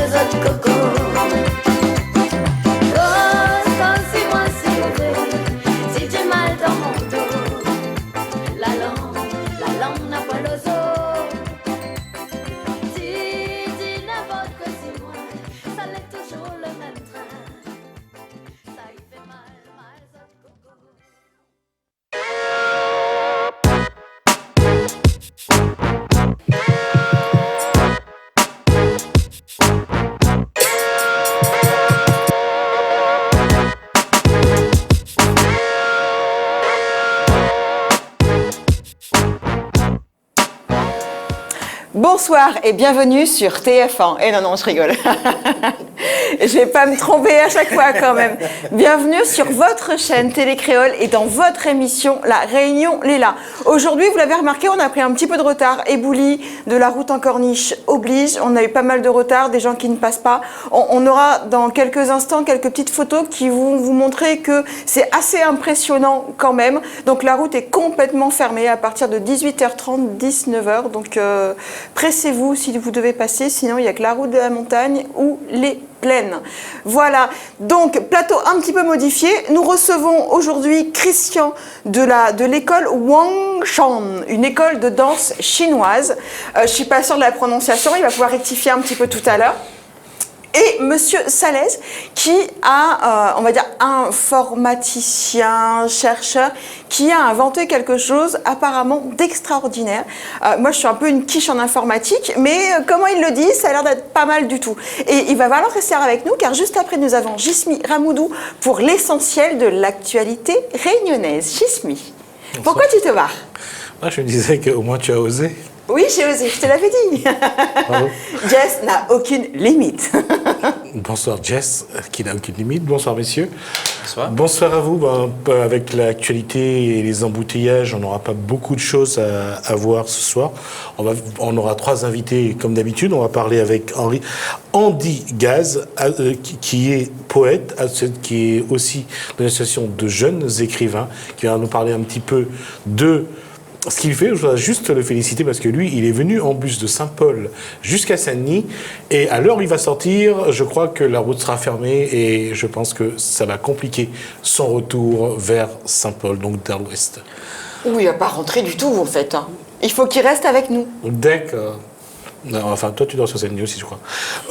maison de coco. Bonsoir et bienvenue sur TF1. Et non, je rigole. Je vais pas me tromper à chaque fois quand même. Bienvenue sur votre chaîne Télé Créole et dans votre émission La Réunion Léla. Aujourd'hui, vous l'avez remarqué, on a pris un petit peu de retard. Éboulis de la route en corniche oblige. On a eu pas mal de retard, des gens qui ne passent pas. On aura dans quelques instants quelques petites photos qui vont vous montrer que c'est assez impressionnant quand même. Donc la route est complètement fermée à partir de 18h30, 19h. Donc pressez-vous si vous devez passer, sinon il n'y a que la route de la montagne ou les plaines. Voilà, donc plateau un petit peu modifié. Nous recevons aujourd'hui Christian de l'école Wang Shan, une école de danse chinoise. Je ne suis pas sûre de la prononciation, il va pouvoir rectifier un petit peu tout à l'heure. Et Monsieur Salès, qui a, on va dire, informaticien, chercheur, qui a inventé quelque chose apparemment d'extraordinaire. Moi, je suis un peu une quiche en informatique, mais comment il le dit, ça a l'air d'être pas mal du tout. Et il va falloir rester avec nous, car juste après, nous avons Jismi Ramoudou pour l'essentiel de l'actualité réunionnaise. Jismi, pourquoi tu te barres? Moi, je me disais qu'au moins tu as osé. Oui, j'ai osé, je te l'avais dit. Jess n'a aucune limite. Bonsoir Jess, qui n'a aucune limite. Bonsoir messieurs. Bonsoir. Bonsoir à vous. Avec l'actualité et les embouteillages, on n'aura pas beaucoup de choses à voir ce soir. On aura trois invités comme d'habitude. On va parler avec Andy Gaz, qui est poète, qui est aussi de l'association de jeunes écrivains, qui va nous parler un petit peu de ce qu'il fait. Je voudrais juste le féliciter parce que lui, il est venu en bus de Saint-Paul jusqu'à Saint-Denis et à l'heure où il va sortir, je crois que la route sera fermée et je pense que ça va compliquer son retour vers Saint-Paul, donc vers l'ouest. Oui, il va pas rentrer du tout en fait. Il faut qu'il reste avec nous. D'accord. Non, enfin, toi, tu dors sur Saint-Denis aussi, je crois.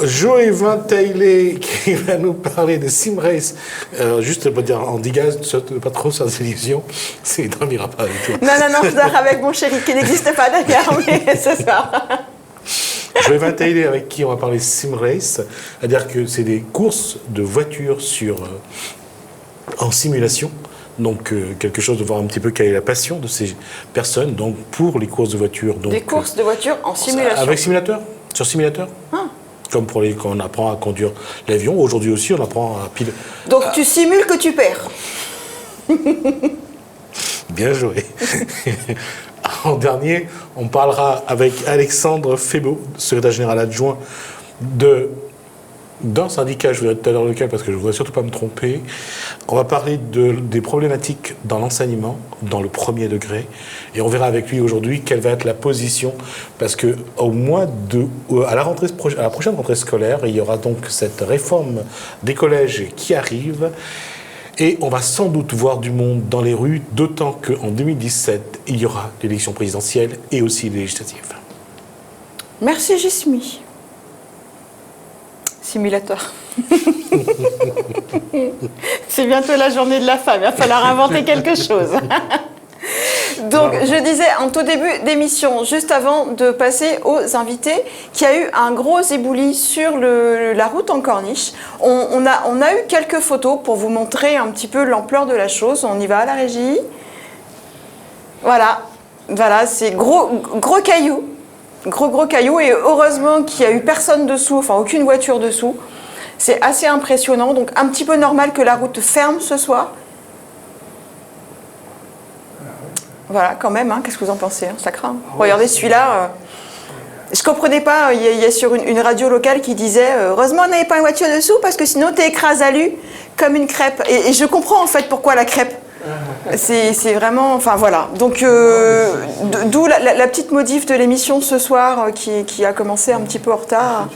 Joëvin Taylor qui va nous parler de Sim Race. Juste pour dire, en dégage, pas trop sur la télévision, il ne dormira pas avec toi. Non, je dors avec mon chéri qui n'existe pas d'ailleurs, mais ce soir. Joëvin Taylor avec qui on va parler Sim Race, c'est-à-dire que c'est des courses de voitures en simulation. Donc, quelque chose de voir un petit peu quelle est la passion de ces personnes donc, pour les courses de voitures. Donc, des courses de voitures en simulation. Avec simulateur, sur simulateur. Comme quand on apprend à conduire l'avion. Aujourd'hui aussi, on apprend à piloter. Donc, tu simules que tu perds. Bien joué. En dernier, on parlera avec Alexandre Fébeau, secrétaire général adjoint d'un syndicat, je vous dirai tout à l'heure lequel parce que je ne voudrais surtout pas me tromper. On va parler des problématiques dans l'enseignement, dans le premier degré, et on verra avec lui aujourd'hui quelle va être la position, parce que à la prochaine rentrée scolaire, il y aura donc cette réforme des collèges qui arrive, et on va sans doute voir du monde dans les rues, d'autant qu'en 2017, il y aura l'élection présidentielle et aussi les législatives. Merci Jismi. Simulateur. C'est bientôt la journée de la femme, il va falloir inventer quelque chose. Donc, je disais en tout début d'émission, juste avant de passer aux invités, qu'il y a eu un gros éboulis sur la route en corniche. On a eu quelques photos pour vous montrer un petit peu l'ampleur de la chose. On y va à la régie. Voilà, c'est gros cailloux. Gros cailloux, et heureusement qu'il n'y a eu personne dessous, enfin aucune voiture dessous. C'est assez impressionnant, donc un petit peu normal que la route ferme ce soir. Voilà, quand même, qu'est-ce que vous en pensez, ça craint. Regardez celui-là, je comprenais pas, il y a sur une radio locale qui disait heureusement on n'avait pas une voiture dessous parce que sinon t'es écrasé à l'u comme une crêpe. Et je comprends en fait pourquoi la crêpe. C'est vraiment, enfin voilà. Donc d'où la petite modif de l'émission ce soir qui a commencé un petit peu en retard.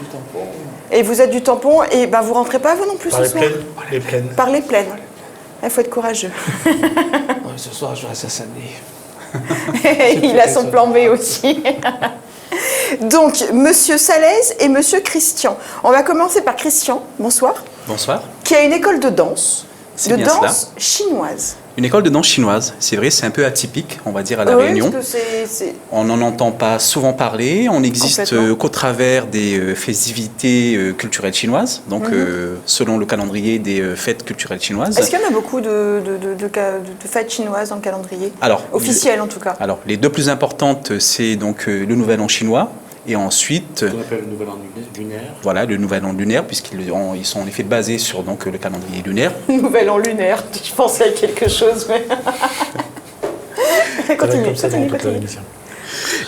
Et vous êtes du tampon, et ben vous rentrez pas vous non plus Par ce les soir. plaines. Les plaines. Par les plaines. Il faut être courageux. Ouais, ce soir, je reste à Saint-Denis. Il a son plan B aussi. Donc, Monsieur Salaise et Monsieur Christian. On va commencer par Christian, bonsoir, Bonsoir. qui a une école de danse, C'est bien cela. chinoise. Une école de danse chinoise, c'est vrai, c'est un peu atypique, on va dire, à La Oui, Réunion. parce que c'est... On n'en entend pas souvent parler, on n'existe Complètement. qu'au travers des festivités culturelles chinoises, donc selon le calendrier des fêtes culturelles chinoises. Est-ce qu'il y en a beaucoup de fêtes chinoises dans le calendrier? Alors, Officielles en tout cas. Alors, les deux plus importantes, c'est donc le Nouvel An chinois, et ensuite, On appelle le nouvel an lunaire. voilà, le Nouvel An lunaire, ils sont en effet basés sur donc, le calendrier lunaire. Nouvel an lunaire, je pensais à quelque chose, mais... Continue, Comme ça dans toute continue. l'émission.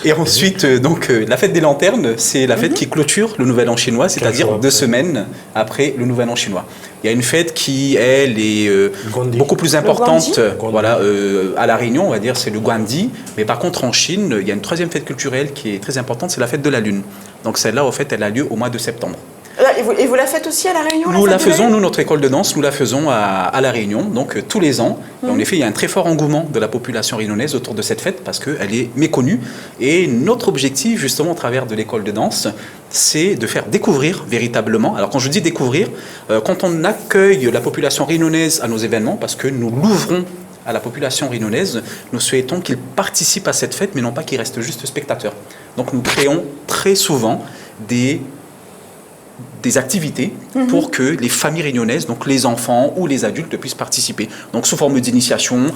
Et ensuite, la fête des lanternes, c'est la fête qui clôture le Nouvel An chinois, c'est-à-dire 15 jours 2 après. semaines après le Nouvel An chinois. Il y a une fête qui, elle, est Guandi. beaucoup plus importante Guandi. voilà, à La Réunion, on va dire, c'est le Guandi. Mais par contre, en Chine, il y a une troisième fête culturelle qui est très importante, c'est la fête de la Lune. Donc celle-là, en fait, elle a lieu au mois de septembre. Là, et vous la faites aussi à La Réunion? Nous la fête de faisons, Lune nous, notre école de danse, nous la faisons à La Réunion, donc tous les ans. Et en effet, il y a un très fort engouement de la population réunionnaise autour de cette fête parce qu'elle est méconnue. Et notre objectif, justement, au travers de l'école de danse, c'est de faire découvrir véritablement. Alors, quand je dis découvrir, quand on accueille la population réunionnaise à nos événements, parce que nous l'ouvrons à la population réunionnaise, nous souhaitons qu'ils participent à cette fête, mais non pas qu'ils restent juste spectateurs. Donc, nous créons très souvent des activités pour que les familles réunionnaises, donc les enfants ou les adultes puissent participer. Donc sous forme d'initiation,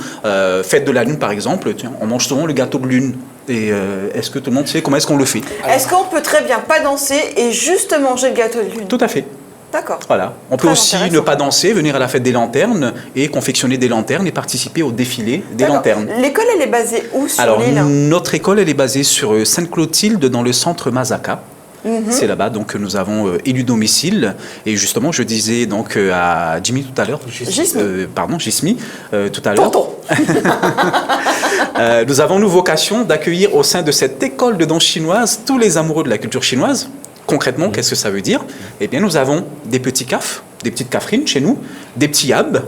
fête de la Lune par exemple, tiens, on mange souvent le gâteau de Lune. Et est-ce que tout le monde sait comment est-ce qu'on le fait? Est-ce qu'on peut très bien pas danser et juste manger le gâteau de Lune? Tout à fait. D'accord. Voilà. On peut Très aussi intéressant. ne pas danser, venir à la fête des lanternes et confectionner des lanternes et participer au défilé des D'accord. lanternes. L'école, elle est basée où sur Alors, l'île? notre école, elle est basée sur Sainte-Clotilde, dans le centre Mazaka. C'est là-bas donc que nous avons élu domicile. Et justement, je disais donc à Jimmy tout à l'heure, Jismi, tout à l'heure, Tonton. nous avons nous vocation d'accueillir au sein de cette école de danse chinoise tous les amoureux de la culture chinoise. Concrètement, qu'est-ce que ça veut dire? Eh bien, nous avons des petits cafs, des petites cafrines chez nous, des petits yabs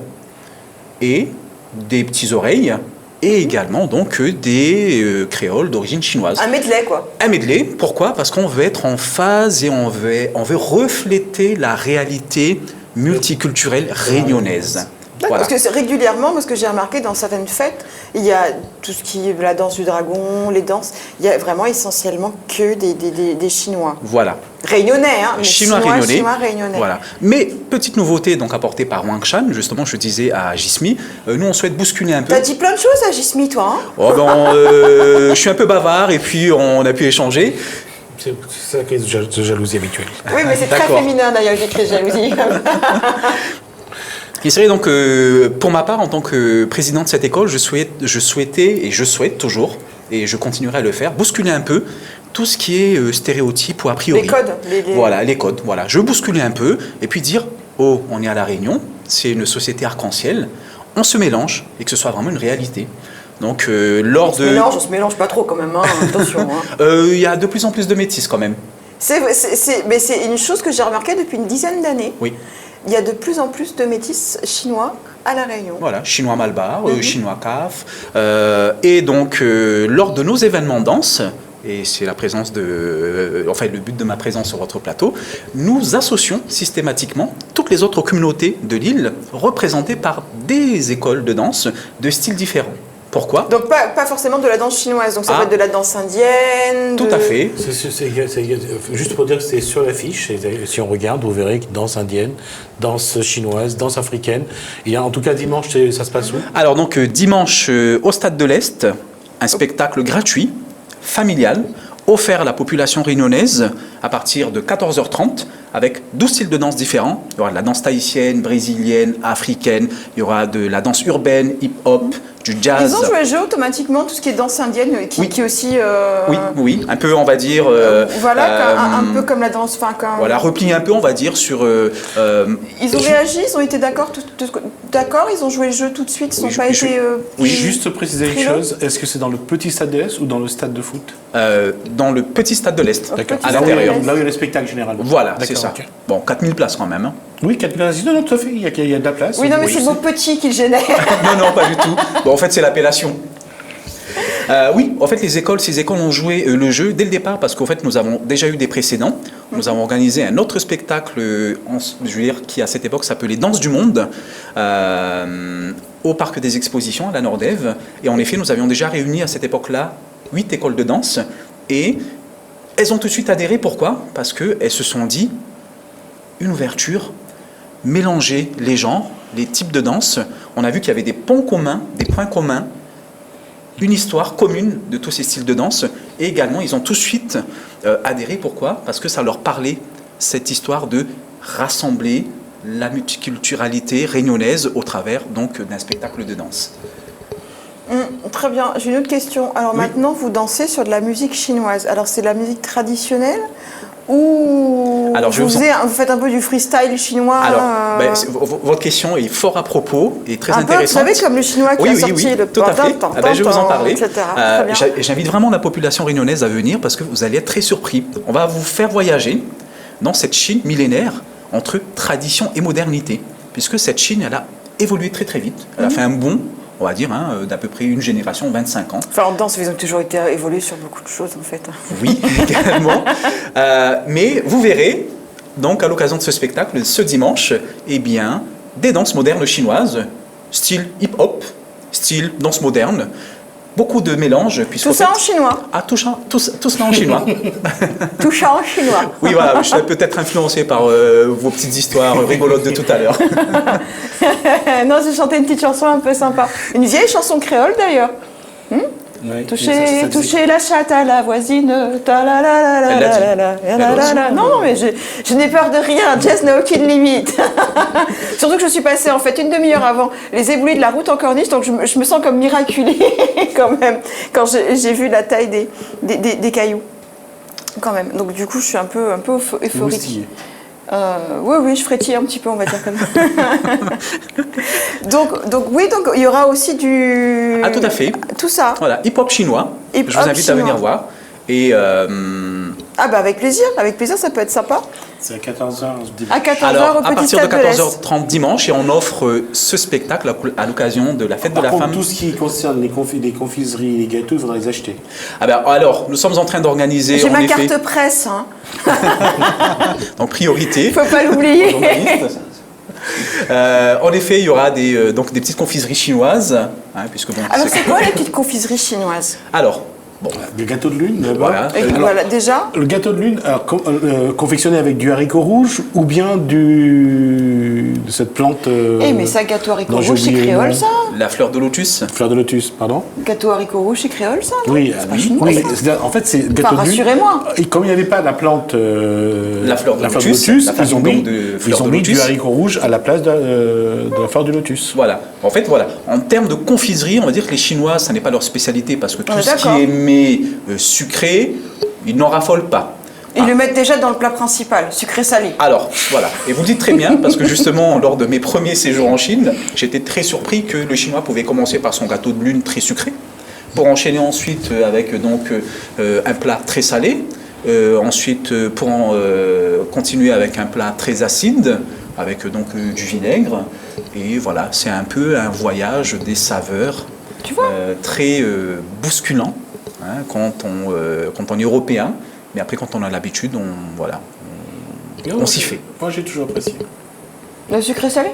et des petits oreilles. Et également donc des créoles d'origine chinoise. Un medley, quoi. Un medley, pourquoi? Parce qu'on veut être en phase et on veut refléter la réalité multiculturelle réunionnaise. D'accord, Voilà. parce que régulièrement, moi, ce que j'ai remarqué dans certaines fêtes, il y a tout ce qui est la danse du dragon, les danses, il y a vraiment essentiellement que des Chinois. Voilà. Réunionnais, hein, mais Chinois réunionnais. Chinois réunionnais. Voilà. Mais petite nouveauté donc apportée par Wang Shan, justement, je disais à Jismi, nous on souhaite bousculer un peu. T'as dit plein de choses à Jismi, toi, hein? Oh, je suis un peu bavard et puis on a pu échanger. C'est la crise de jalousie habituelle. Oui, mais c'est très D'accord. féminin d'ailleurs, j'écris jalousie. Il serait donc, pour ma part, en tant que président de cette école, je souhaitais et je souhaite toujours, et je continuerai à le faire, bousculer un peu tout ce qui est stéréotype ou a priori. Les codes. Voilà, les codes. Voilà. Je veux bousculer un peu et puis dire, oh, on est à La Réunion, c'est une société arc-en-ciel, on se mélange et que ce soit vraiment une réalité. Donc, lors de... On se mélange pas trop quand même, hein, attention. Hein. Il y a de plus en plus de métis quand même. Mais c'est une chose que j'ai remarquée depuis une dizaine d'années. Oui. Il y a de plus en plus de métis chinois à La Réunion. Voilà, chinois Malbar, chinois CAF. Et donc, lors de nos événements danse, et c'est la présence le but de ma présence sur votre plateau, nous associons systématiquement toutes les autres communautés de l'île représentées par des écoles de danse de styles différents. Pourquoi? Donc pas forcément de la danse chinoise, donc ça peut être de la danse indienne. Tout à fait. Juste pour dire que c'est sur l'affiche, si on regarde, vous verrez que danse indienne, danse chinoise, danse africaine. Et en tout cas, dimanche, ça se passe où? Alors donc dimanche au Stade de l'Est, un spectacle gratuit, familial, offert à la population réunionnaise à partir de 14h30 avec 12 styles de danse différents. Il y aura de la danse tahitienne, brésilienne, africaine, il y aura de la danse urbaine, hip-hop, du jazz. Ils ont joué le jeu automatiquement, tout ce qui est danse indienne, qui est aussi... Oui, un peu, on va dire... un peu comme la danse... Voilà, repli un peu, on va dire, sur... ils ont réagi, ils ont été d'accord, d'accord, ils ont joué le jeu tout de suite, ils n'ont pas été... Oui, juste préciser une chose, est-ce que c'est dans le petit stade de l'Est ou dans le stade de foot? Dans le petit stade de l'Est, à l'intérieur. l'intérieur. Là où il y a le spectacle généralement. Voilà, c'est ça. Okay. Bon, 4000 places quand même. Hein. Oui, 4000 places, non, tout à fait, il y a de la place. Oui, non, mais c'est le mot petit qui le génère. Non, pas du tout. Bon, en fait, c'est l'appellation. Oui, en fait, ces écoles ont joué le jeu dès le départ parce qu'en fait, nous avons déjà eu des précédents. Nous avons organisé un autre spectacle, je veux dire, qui à cette époque s'appelait Danse du Monde, au Parc des Expositions à la Nordève. Et en effet, nous avions déjà réuni à cette époque-là 8 écoles de danse. Et elles ont tout de suite adhéré. Pourquoi? Parce qu'elles se sont dit, une ouverture, mélanger les genres, les types de danse. On a vu qu'il y avait des points communs, une histoire commune de tous ces styles de danse. Et également, ils ont tout de suite adhéré. Pourquoi? Parce que ça leur parlait, cette histoire de rassembler la multiculturalité réunionnaise au travers donc d'un spectacle de danse. Très bien. J'ai une autre question. Alors maintenant, vous dansez sur de la musique chinoise. Alors c'est de la musique traditionnelle ou alors, vous faites un peu du freestyle chinois? Alors, votre question est fort à propos et très intéressante. Vous savez, comme le chinois qui a sorti le tout à fait. Je vais vous en parler. J'invite vraiment la population réunionnaise à venir parce que vous allez être très surpris. On va vous faire voyager dans cette Chine millénaire entre tradition et modernité, puisque cette Chine, elle a évolué très très vite. Elle a fait un bond, on va dire, d'à peu près une génération, 25 ans. Enfin, en danse, ils ont toujours été évolués sur beaucoup de choses, en fait. Oui, également. Mais vous verrez, donc, à l'occasion de ce spectacle, ce dimanche, eh bien, des danses modernes chinoises, style hip-hop, style danse moderne, beaucoup de mélanges. Tout ça en chinois? Ah, tout cela en chinois. Tout ça en chinois. Oui, voilà, je suis peut-être influencé par vos petites histoires rigolotes de tout à l'heure. Non, j'ai chanté une petite chanson un peu sympa. Une vieille chanson créole d'ailleurs. Oui, toucher la chatte à la voisine. Non, mais je n'ai peur de rien. Jazz n'a aucune limite. Surtout que je suis passée en fait une demi-heure avant les éboulis de la route en corniche, donc je me sens comme miraculée quand même quand j'ai vu la taille des cailloux. Quand même. Donc du coup, je suis un peu euphorique. Oui, je frétille un petit peu, on va dire comme ça. donc il y aura aussi du... Ah, tout à fait. Tout ça. Voilà, hip-hop chinois. Je vous invite à venir voir. Et avec plaisir, ça peut être sympa. C'est à 14h dimanche. À 14h Alors, au petit à partir de stade 14h30 dimanche, et on offre ce spectacle à l'occasion de la fête de la femme. Tout ce qui concerne les confiseries, les gâteaux, il faudra les acheter. Alors, nous sommes en train d'organiser... J'ai ma carte presse. Donc, priorité. Il ne faut pas l'oublier. En effet, il y aura des petites confiseries chinoises. Puisque, alors, c'est quoi les petites confiseries chinoises? Alors, le gâteau de lune, là-bas. Voilà, déjà. Le gâteau de lune, confectionné avec du haricot rouge ou bien de cette plante. Mais ça, gâteau haricot rouge, c'est créole, ça? La fleur de lotus. Fleur de lotus, pardon. Gâteau haricot rouge, c'est créole, ça? Oui, oui. En fait, c'est gâteau de lune. Rassurez-moi. Et comme il n'y avait pas la plante. La fleur de lotus. Ils ont mis du haricot rouge à la place de la fleur du lotus. Voilà. En fait, voilà. En termes de confiserie, on va dire que les Chinois, ça n'est pas leur spécialité parce que tout ce qui est sucré, ils n'en raffolent pas. Ils le mettent déjà dans le plat principal, sucré-salé. Alors, voilà. Et vous le dites très bien, parce que justement, lors de mes premiers séjours en Chine, j'étais très surpris que le Chinois pouvait commencer par son gâteau de lune très sucré, pour enchaîner ensuite avec un plat très salé, ensuite pour continuer avec un plat très acide, avec du vinaigre. Et voilà, c'est un peu un voyage des saveurs très bousculant. Quand on est européen, mais après quand on a l'habitude, on s'y fait. Moi j'ai toujours apprécié. Le sucré salé?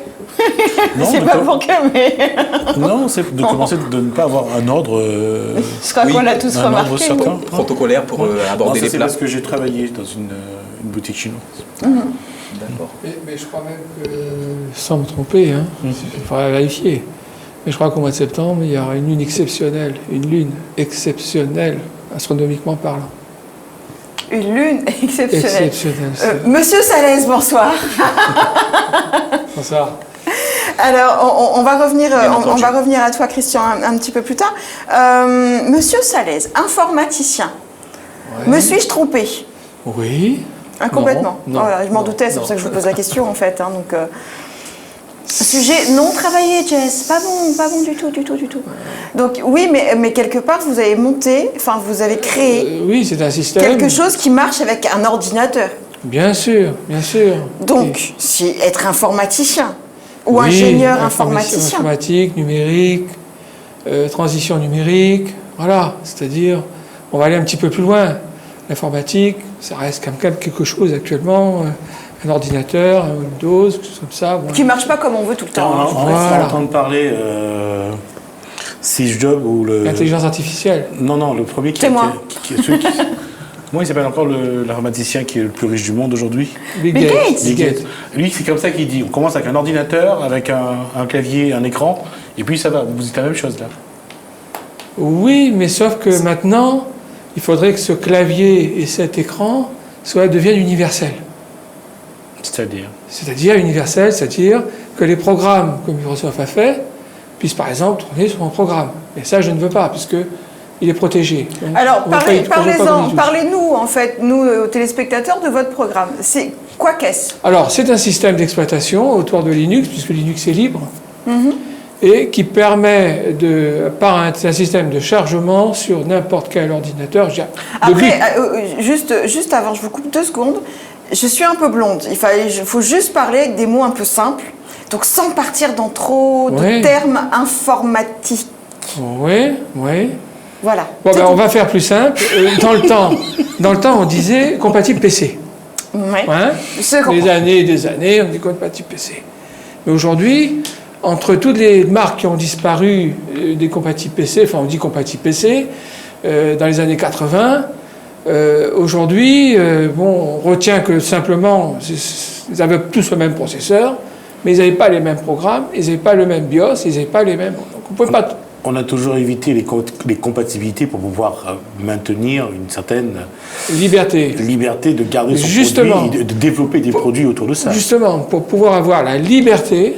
Non, c'est pas pour que, mais... Non, c'est de commencer de ne pas avoir un ordre... Je crois qu'on l'a tous remarqué. Protocolaire pour aborder les plats. C'est parce que j'ai travaillé dans une boutique chinoise. D'accord. Mais je crois même que, sans me tromper, il faudra vérifier, mais je crois qu'au mois de septembre, il y aura une lune exceptionnelle, astronomiquement parlant. Une lune exceptionnelle. Exceptionnelle. Monsieur Salès, bonsoir. Bonsoir. Alors, on va revenir, Bien on entendu. va revenir à toi, Christian, un petit peu plus tard. Monsieur Salaise, informaticien. Ouais. Me suis-je trompé? Oui. Ah, complètement. Non, Voilà, je m'en non, doutais, c'est pour non. ça que je vous pose la question en fait. Hein, donc, sujet non travaillé, Jess. Pas bon du tout. Donc oui, mais quelque part, vous avez monté, enfin vous avez créé Oui, c'est un système. quelque chose qui marche avec un ordinateur. Bien sûr, bien sûr. Donc, si être informaticien ou Oui, ingénieur information informaticien. informatique, numérique, transition numérique, voilà. C'est-à-dire, on va aller un petit peu plus loin. L'informatique, ça reste quand même quelque chose actuellement, un ordinateur, un Windows, quelque chose comme ça. Bon. Qui marche pas comme on veut tout le temps. hein, je vous On précise. Voilà. va entendre parler Steve Jobs ou le... L'intelligence artificielle. Non, le premier qui... C'est moi. celui qui- Comment il s'appelle encore l'informaticien qui est le plus riche du monde aujourd'hui? Bill Gates. Bill Gates. Lui, c'est comme ça qu'il dit. On commence avec un ordinateur, avec un clavier, un écran, et puis ça va. Vous dites la même chose là. Oui, mais sauf que maintenant, il faudrait que ce clavier et cet écran deviennent universels. C'est-à-dire C'est-à-dire universel, c'est-à-dire que les programmes que Microsoft a fait puissent par exemple tourner sur mon programme. Et ça, je ne veux pas, puisque il est protégé. Donc, Alors, on va pas y- on va pas parlez-en, comme les parlez-nous en fait, nous téléspectateurs, de votre programme. C'est quoi qu'est-ce? Alors, c'est un système d'exploitation autour de Linux, puisque Linux est libre, et qui permet, c'est un système de chargement sur n'importe quel ordinateur. De Après, juste avant, je vous coupe 2 secondes. Je suis un peu blonde. Il faut juste parler avec des mots un peu simples. Donc, sans partir dans trop de Ouais. termes informatiques. Oui, oui. Voilà. Bon, C'est ben, on tout. va faire plus simple. Dans le temps, on disait compatible PC. Ouais. Hein? Je comprends. Des années, on dit compatible PC. Mais aujourd'hui, entre toutes les marques qui ont disparu des compatibles PC, enfin on dit compatible PC, dans les années 80, aujourd'hui, on retient que simplement, ils avaient tous le même processeur, mais ils n'avaient pas les mêmes programmes, ils n'avaient pas le même BIOS, ils n'avaient pas les mêmes... Donc on peut pas... on a toujours évité les compatibilités pour pouvoir maintenir une certaine Liberté. liberté de garder son Justement. produit et de développer des produits autour de ça. Justement, pour pouvoir avoir la liberté,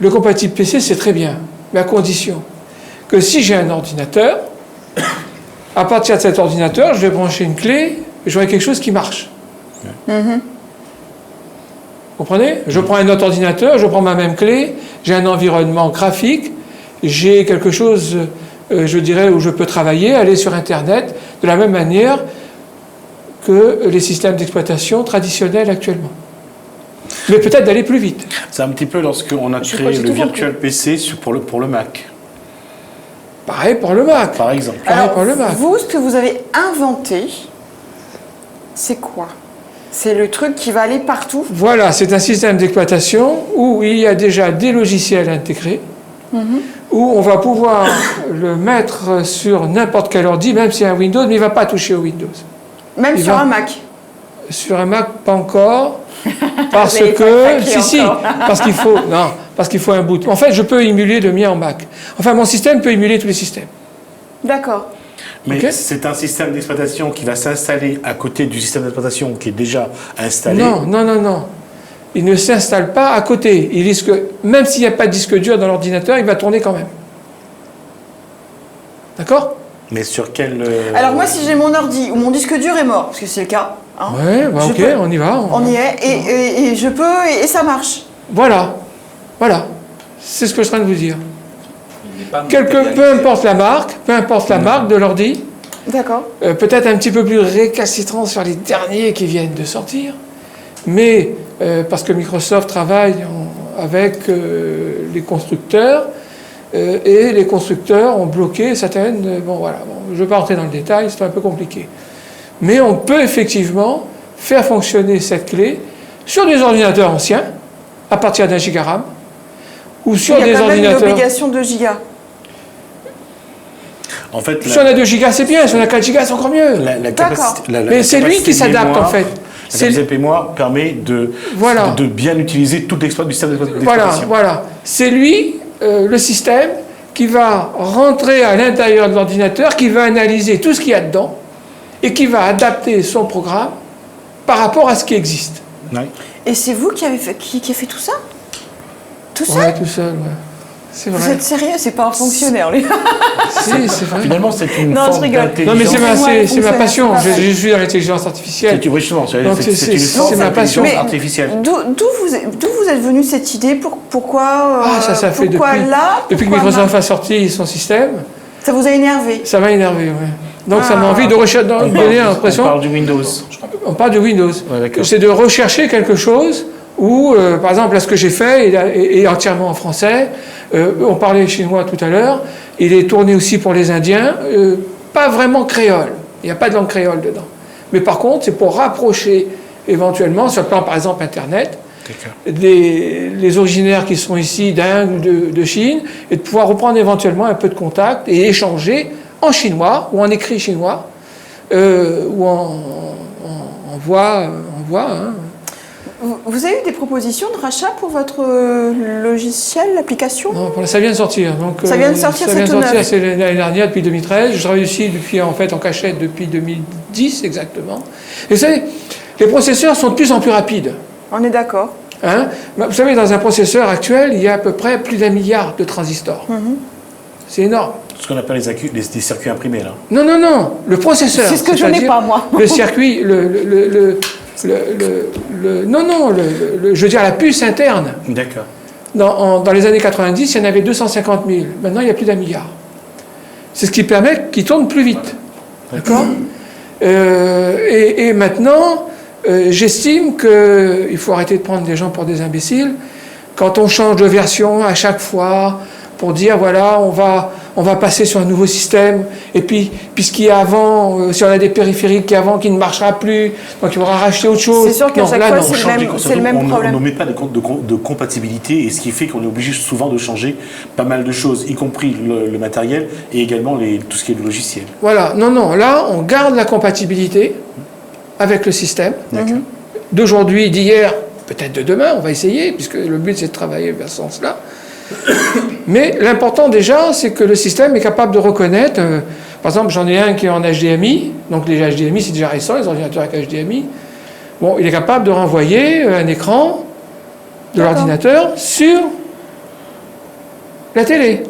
le compatible PC, c'est très bien, mais à condition que si j'ai un ordinateur, à partir de cet ordinateur, je vais brancher une clé et j'aurai quelque chose qui marche. Vous comprenez? Je prends un autre ordinateur, je prends ma même clé, j'ai un environnement graphique, j'ai quelque chose, je dirais, où je peux travailler, aller sur Internet, de la même manière que les systèmes d'exploitation traditionnels actuellement. Mais peut-être d'aller plus vite. C'est un petit peu lorsqu'on a Je créé sais pas, le j'ai tout Virtual PC pour le Mac, Pareil pour le Mac. par exemple. Pareil Alors, pour le Mac. vous, ce que vous avez inventé, c'est quoi? C'est le truc qui va aller partout? Voilà, c'est un système d'exploitation où il y a déjà des logiciels intégrés, où on va pouvoir le mettre sur n'importe quel ordi, même si c'est un Windows, mais il ne va pas toucher au Windows. Même Il sur va- un Mac? Sur un Mac, pas encore, parce Vous avez pas que... craqué Si, encore. parce qu'il faut un boot. En fait, je peux émuler le mien en Mac. Enfin, mon système peut émuler tous les systèmes. D'accord. Mais Ok. c'est un système d'exploitation qui va s'installer à côté du système d'exploitation qui est déjà installé. Non. Il ne s'installe pas à côté. Il risque, même s'il n'y a pas de disque dur dans l'ordinateur, il va tourner quand même. D'accord? Mais sur quel... Alors moi, si j'ai mon ordi où mon disque dur est mort, parce que c'est le cas, hein, Ouais, bah Je ok, peux- on y va. on y est, et je peux, et ça marche. Voilà. C'est ce que je suis en train de vous dire. Il n'est pas Peu matérialisé. importe la marque de l'ordi, D'accord. peut-être un petit peu plus récalcitrant sur les derniers qui viennent de sortir, mais parce que Microsoft travaille avec les constructeurs, et les constructeurs ont bloqué certaines... je ne vais pas rentrer dans le détail, c'est un peu compliqué. Mais on peut effectivement faire fonctionner cette clé sur des ordinateurs anciens, à partir d'un gigaram, ou sur Il y a des quand même une ordinateurs... obligation de giga. En fait, Si on a 2 gigas, c'est bien. Si on a 4 gigas, c'est encore mieux. la D'accord. capacité... Mais c'est lui qui s'adapte, en fait. La C'est capacité mémoire permet de bien utiliser toute l'exploit du système d'exploitation. Voilà. C'est lui, le système, qui va rentrer à l'intérieur de l'ordinateur, qui va analyser tout ce qu'il y a dedans, et qui va adapter son programme par rapport à ce qui existe. Ouais. Et c'est vous qui avez fait tout ça? Tout seul? Ouais, tout seul, ouais. C'est Vous vrai. êtes sérieux? C'est pas un fonctionnaire, lui. Si, c'est vrai. Finalement, c'est une Non, je forme rigole. d'intelligence. Non, mais c'est Ouais, ma passion. c'est pas Je suis dans l'intelligence artificielle. C'est justement, c'est Donc, une c'est forme ma passion. d'intelligence artificielle. D'où vous êtes venu cette idée? Pourquoi Ça fait pourquoi depuis, là? depuis que Pourquoi Microsoft a sorti son système, Ça vous a énervé? ça m'a énervé. Ouais. Donc ça m'a Ah. envie de donner On l'impression. parle du Windows. On parle de Windows. Ouais, d'accord. C'est de rechercher quelque chose où, par exemple, là, ce que j'ai fait est entièrement en français. On parlait chinois tout à l'heure. Il est tourné aussi pour les Indiens. Pas vraiment créole. Il n'y a pas de langue créole dedans. Mais par contre, c'est pour rapprocher éventuellement, sur le plan, par exemple, Internet, les originaires qui sont ici d'Inde ou de Chine, et de pouvoir reprendre éventuellement un peu de contact et échanger en chinois ou en écrit chinois ou en voix. Hein. Vous avez eu des propositions de rachat pour votre logiciel, l'application? Non, ça vient de sortir. Donc, Ça vient de sortir, ça vient de c'est tout sortir, neuf. c'est l'année dernière, depuis 2013. Je travaille aussi en cachette depuis 2010 exactement. Et vous savez, les processeurs sont de plus en plus rapides. On est d'accord. Hein? Vous savez, dans un processeur actuel, il y a à peu près plus d'1 milliard de transistors. C'est énorme. Ce qu'on appelle des circuits imprimés, là. Non, le processeur. C'est ce que je n'ai c'est-à-dire pas, moi. Le circuit, je veux dire la puce interne. D'accord. Dans les années 90, il y en avait 250 000. Maintenant, il y a plus d'1 milliard. C'est ce qui permet qu'ils tournent plus vite. D'accord. Et maintenant, j'estime qu'il faut arrêter de prendre des gens pour des imbéciles. Quand on change de version à chaque fois, pour dire voilà, on va passer sur un nouveau système, et puis puisqu'il y a avant, si on a des périphériques qui ne marchera plus, donc il faudra racheter autre chose. C'est sûr qu'à Non, chaque là, fois, non. c'est le même problème. On ne met pas de compatibilité, et ce qui fait qu'on est obligé souvent de changer pas mal de choses, y compris le matériel et également tout ce qui est le logiciel. Voilà, non, là, on garde la compatibilité avec le système d'aujourd'hui, d'hier, peut-être de demain, on va essayer, puisque le but c'est de travailler vers ce sens-là. Mais l'important déjà, c'est que le système est capable de reconnaître, par exemple, j'en ai un qui est en HDMI, donc les HDMI c'est déjà récent, les ordinateurs avec HDMI. Bon, il est capable de renvoyer un écran de l'ordinateur sur la télé.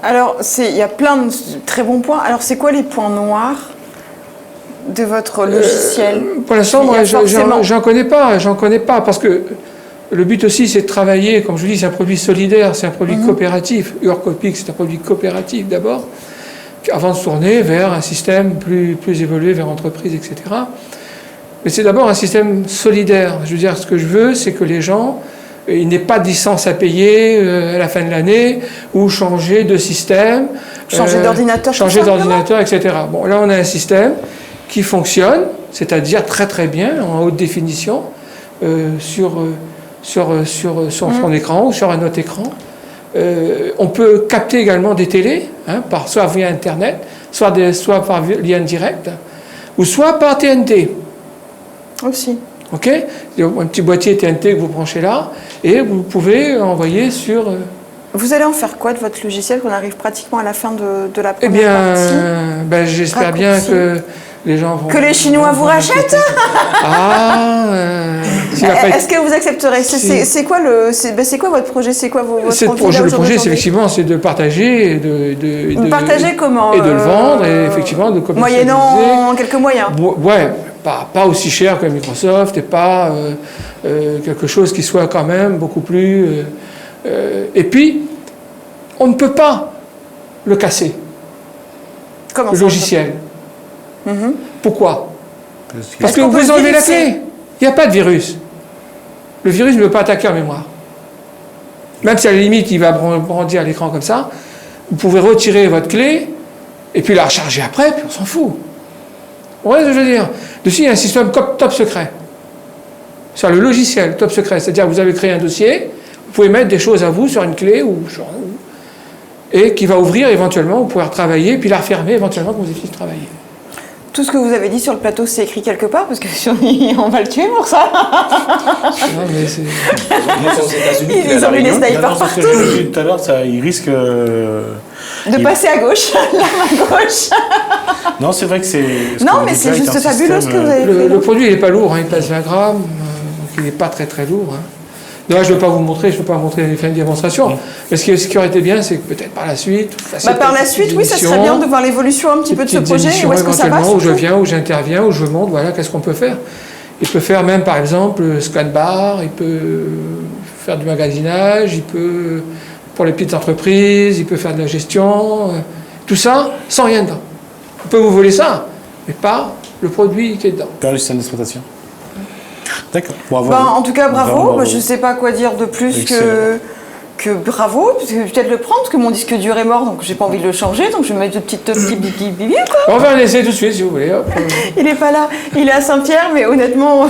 Alors, il y a plein de très bons points. Alors, c'est quoi les points noirs de votre logiciel? Pour l'instant, Il y a moi, forcément- j'en connais pas, parce que le but aussi, c'est de travailler, comme je vous dis, c'est un produit solidaire, c'est un produit coopératif. Urcopic, c'est un produit coopératif d'abord, avant de se tourner vers un système plus évolué, vers entreprise, etc. Mais c'est d'abord un système solidaire. Je veux dire, ce que je veux, c'est que les gens, ils n'aient pas de licence à payer à la fin de l'année, ou changer de système. Changer d'ordinateur, Changer tout simplement. d'ordinateur, etc. Bon, là, on a un système qui fonctionne, c'est-à-dire très très bien, en haute définition, sur son écran ou sur un autre écran. On peut capter également des télés, soit via Internet, soit par lien direct, ou soit par TNT. Aussi. Ok, il y a un petit boîtier TNT que vous branchez là, et vous pouvez envoyer sur... Vous allez en faire quoi de votre logiciel qu'on arrive pratiquement à la fin de la Eh première bien, partie? j'espère bien Raccourci. que les gens vont... Que les Chinois vous rachètent? s'il va pas être- Est-ce que vous accepterez? C'est quoi votre projet? C'est quoi votre C'est le envie projet, là le projet, c'est aujourd'hui? effectivement c'est de partager, et de Partager comment? et de le vendre, et effectivement de commercialiser. Moyennant quelques moyens. Ouais, pas aussi cher que Microsoft, et pas quelque chose qui soit quand même beaucoup plus. Et puis, on ne peut pas le casser, Comment le ça, logiciel. Pourquoi? Parce que qu'on peut vous le enlevez la viruser? clé. Il n'y a pas de virus. Le virus ne peut pas attaquer en mémoire. Même si à la limite il va brandir l'écran comme ça, vous pouvez retirer votre clé et puis la recharger après, puis on s'en fout. Vous voyez ce que je veux dire? Dessus, il y a un système top secret. Sur le logiciel top secret, c'est-à-dire que vous avez créé un dossier, vous pouvez mettre des choses à vous sur une clé et qui va ouvrir éventuellement, vous pouvez retravailler, puis la refermer éventuellement quand vous avez fini de travailler. Tout ce que vous avez dit sur le plateau, c'est écrit quelque part parce que on va le tuer pour ça. Non, mais c'est... Aux États-Unis, il est à Ils La ont mis des Réunion. snipers C'est ce que partout. je disais tout à l'heure, il risque... De passer à gauche, la main gauche. Non, c'est vrai que c'est... Non, mais c'est juste fabuleux ce que vous avez fait. Le produit, il n'est pas lourd, il pèse 20 grammes, donc il n'est pas très très lourd. Là, je ne vais pas vous montrer, je ne vais pas montrer les fins de démonstration. Mais ce qui aurait été bien, c'est que peut-être par la suite... par la suite, oui, ça serait bien de voir l'évolution un petit peu de ce projet. Où est-ce que ça va, où je viens, où j'interviens, où je montre, voilà, qu'est-ce qu'on peut faire. Il peut faire même, par exemple, scan bar, il peut faire du magasinage, il peut, pour les petites entreprises, il peut faire de la gestion, tout ça, sans rien dedans. On peut vous voler ça, mais pas le produit qui est dedans. Par le système d'exploitation. D'accord. Bravo. En tout cas, bravo. Bravo. Je ne sais pas quoi dire de plus Excellent. que bravo. Parce que je vais peut-être le prendre, parce que mon disque dur est mort, donc j'ai pas envie de le changer. Donc je vais mettre de petits bibi, quoi. On va en essayer tout de suite, si vous voulez. Hop. Il n'est pas là. Il est à Saint-Pierre, mais honnêtement,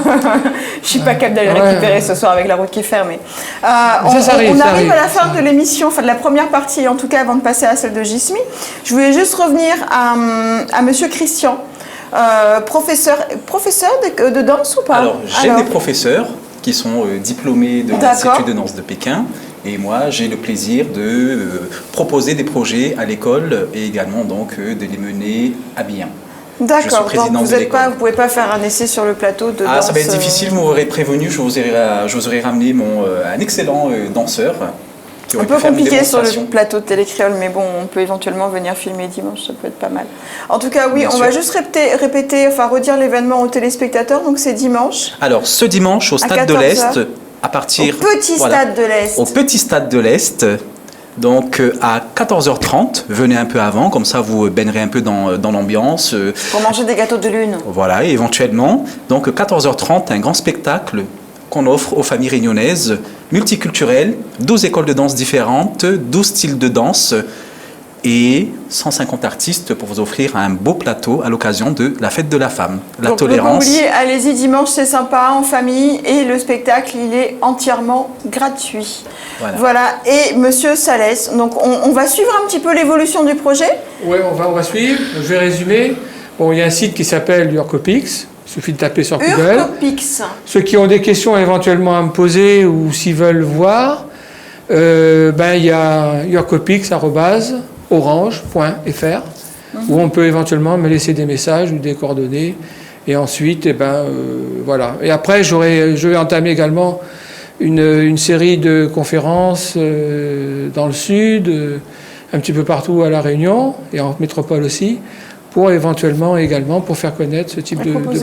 je suis pas capable d'aller le récupérer ce soir avec la route qui est fermée. On arrive à la fin de l'émission, enfin de la première partie, en tout cas, avant de passer à celle de Jismi. Je voulais juste revenir à Monsieur Christian. Professeur de danse ou pas? Alors, j'ai des professeurs qui sont diplômés de l'Institut de danse de Pékin. Et moi, j'ai le plaisir de proposer des projets à l'école et également donc de les mener à bien. D'accord, donc vous ne pouvez pas faire un essai sur le plateau de danse. Ça va être difficile, vous m'aurez prévenu, je vous aurais ramené un excellent danseur. Un peu compliqué sur le plateau de Télécréole, mais bon, on peut éventuellement venir filmer dimanche, ça peut être pas mal. En tout cas, oui, on va juste redire l'événement aux téléspectateurs, donc c'est dimanche. Alors, ce dimanche, au Stade de l'Est, à partir... Au petit Stade de l'Est. Au petit Stade de l'Est, donc à 14h30, venez un peu avant, comme ça vous baignerez un peu dans l'ambiance. Pour manger des gâteaux de lune. Voilà, et éventuellement. Donc 14h30, un grand spectacle qu'on offre aux familles réunionnaises, multiculturelles, 12 écoles de danse différentes, 12 styles de danse et 150 artistes pour vous offrir un beau plateau à l'occasion de la fête de la femme, la tolérance. Donc, allez-y dimanche, c'est sympa, en famille, et le spectacle, il est entièrement gratuit. Voilà. Et Monsieur Salès, donc on va suivre un petit peu l'évolution du projet. Oui, on va suivre. Je vais résumer. Bon, il y a un site qui s'appelle Urcopix. Il suffit de taper sur Google. Urcopix. Ceux qui ont des questions éventuellement à me poser ou s'ils veulent voir, il y a urcopix@orange.fr où on peut éventuellement me laisser des messages ou des coordonnées. Et ensuite, voilà. Et après, je vais entamer également une série de conférences dans le sud, un petit peu partout à La Réunion et en métropole aussi, pour éventuellement également pour faire connaître ce type de produit.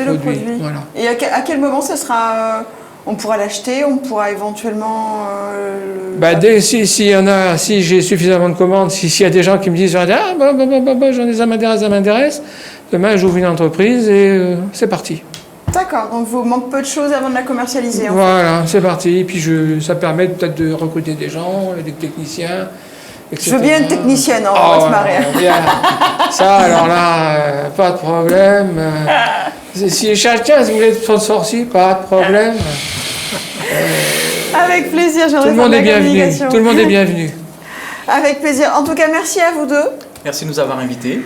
Voilà. Et à quel moment ça sera on pourra l'acheter, on pourra éventuellement si j'ai suffisamment de commandes, s'il y a des gens qui me disent j'en ai, ça m'intéresse, demain j'ouvre une entreprise et c'est parti. D'accord, donc vous manque peu de choses avant de la commercialiser. Voilà, c'est parti. Et puis ça permet peut-être de recruter des gens, des techniciens. Etc. Je veux bien une technicienne, on va se marrer. Ça, alors là, pas de problème. Si chacun vous voulez être sponsor, pas de problème. Avec plaisir, tout le monde est bienvenu. Tout le monde est bienvenu. Avec plaisir. En tout cas, merci à vous deux. Merci de nous avoir invités.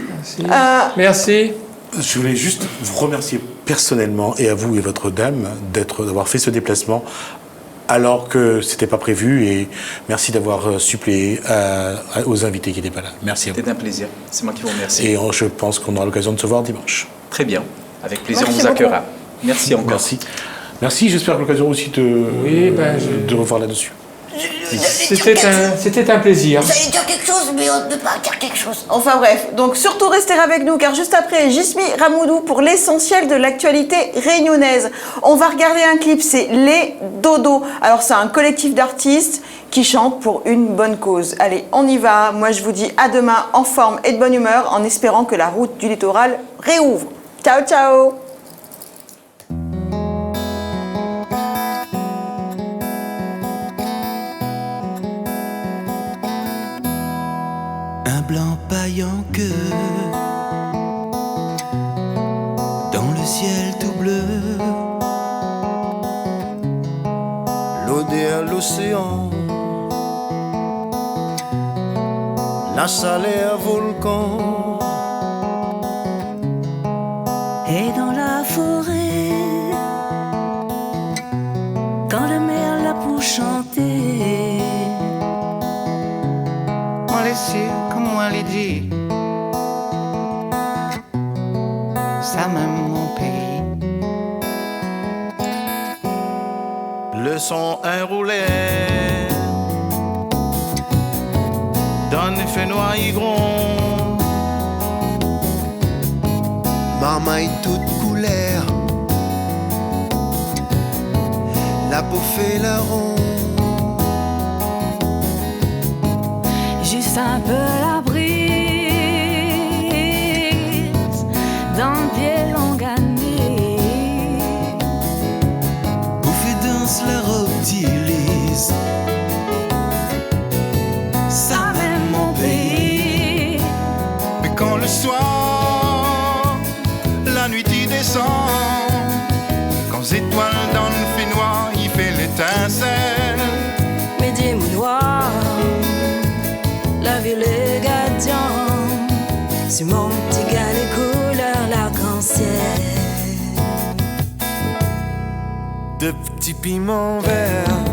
Merci. Je voulais juste vous remercier personnellement et à vous et votre dame d'avoir fait ce déplacement alors que ce n'était pas prévu et merci d'avoir suppléé aux invités qui n'étaient pas là. Merci à vous. C'était un plaisir. C'est moi qui vous remercie. Et je pense qu'on aura l'occasion de se voir dimanche. Très bien. Avec plaisir, on vous accueillera. Merci encore. Merci, j'espère que l'occasion aussi de revoir là-dessus. C'était un plaisir. Vous allez dire quelque chose, mais on ne peut pas dire quelque chose. Enfin bref, donc surtout restez avec nous, car juste après, Jismi Ramoudou pour l'essentiel de l'actualité réunionnaise. On va regarder un clip, c'est Les Dodos. Alors c'est un collectif d'artistes qui chantent pour une bonne cause. Allez, on y va. Moi je vous dis à demain en forme et de bonne humeur, en espérant que la route du littoral réouvre. Ciao, ciao. Un blanc paillant que dans le ciel tout bleu, l'eau derrière l'océan, la salaire volcan, et dans la forêt, quand la mer l'a pour chanter, moi les sûr, comme moi les dit, ça même mon pays. le son enroulé. Dans les feux noirs gronds. Maman est toute couleur, la peau fait la ronde. Juste un peu la brise d'un pied longue année. Bouffée danse la robe d'Élise. Ça même mon pays. Mais quand le soir, la nuit y descend, quand étoiles dans le fait noir, il fait l'étincelle. Midi mounoir, la ville est gardien. Sur mon petit gars les couleurs l'arc-en-ciel. De petits piments verts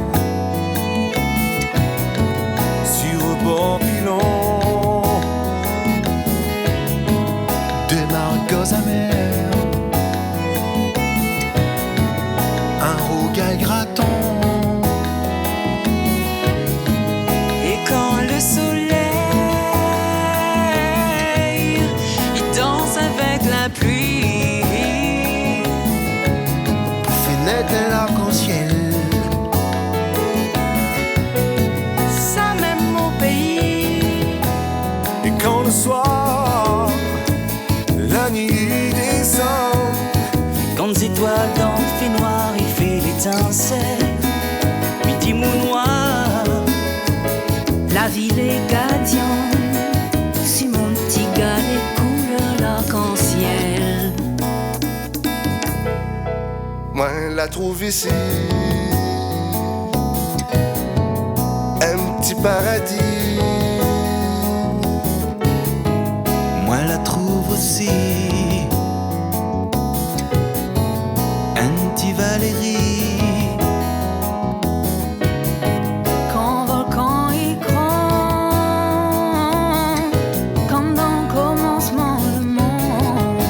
sur le bord pilon, de margots amers, un rougail grattant. Et quand le soleil il danse avec la pluie, Fenêtre et l'arc-en-ciel. ça même mon pays. Et quand le soir, la nuit descend, Quand des étoiles dans le fait noir, il fait l'étincelle. Midi mounoir, la ville est gardien. Si mon petit gars les couleurs l'arc-en-ciel. moi la trouve ici, un petit paradis. Moi la trouve aussi un petit Valérie. Quand volcan il grand, comme dans le commencement le monde.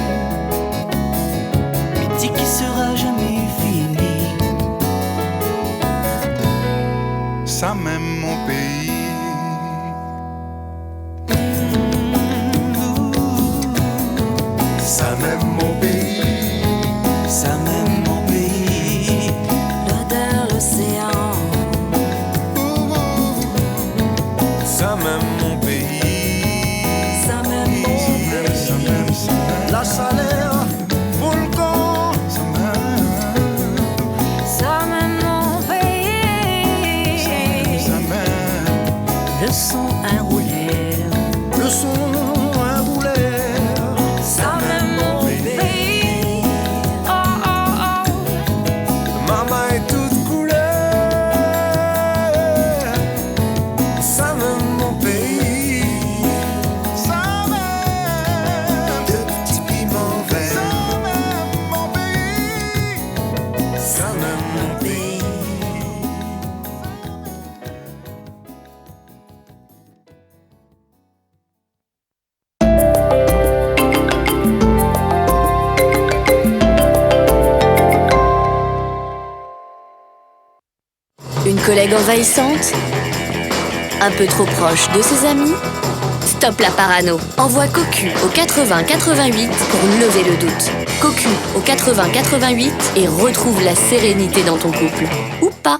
Mais dis qu'il sera jamais fini. Ça même mon pays. Ça même mon pays, Ça même mon pays. L'odeur l'océan, ça même mon pays. ça même mon La chaleur, volcan, ça même mon pays. Le son enroulé, le son un boulet. ça même mon pays. Oh oh oh. Maman est toute couleur, ça même mon pays. Ça même, De petits piments ça verts, même mon pays. ça même mon pays. Une collègue envahissante? Un peu trop proche de ses amis? Stop la parano. Envoie Cocu au 80 88 pour lever le doute. Cocu au 80 88 et retrouve la sérénité dans ton couple. Ou pas.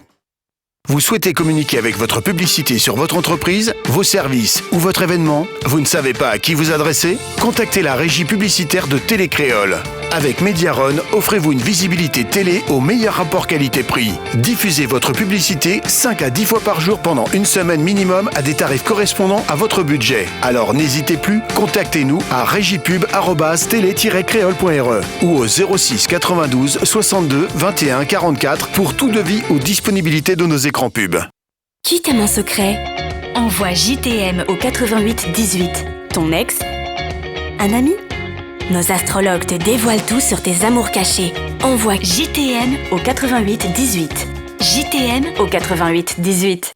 Vous souhaitez communiquer avec votre publicité sur votre entreprise, vos services ou votre événement? Vous ne savez pas à qui vous adresser? Contactez la régie publicitaire de Télécréole. Avec Mediaron, offrez-vous une visibilité télé au meilleur rapport qualité-prix. Diffusez votre publicité 5 à 10 fois par jour pendant une semaine minimum à des tarifs correspondant à votre budget. Alors n'hésitez plus, contactez-nous à régiepub@télé-créole.re ou au 06 92 62 21 44 pour tout devis ou disponibilité de nos écrans pub. Qui t'aime en secret? Envoie JTM au 88 18. Ton ex? Un ami? Nos astrologues te dévoilent tout sur tes amours cachés. Envoie JTM au 88 18. JTM au 88 18.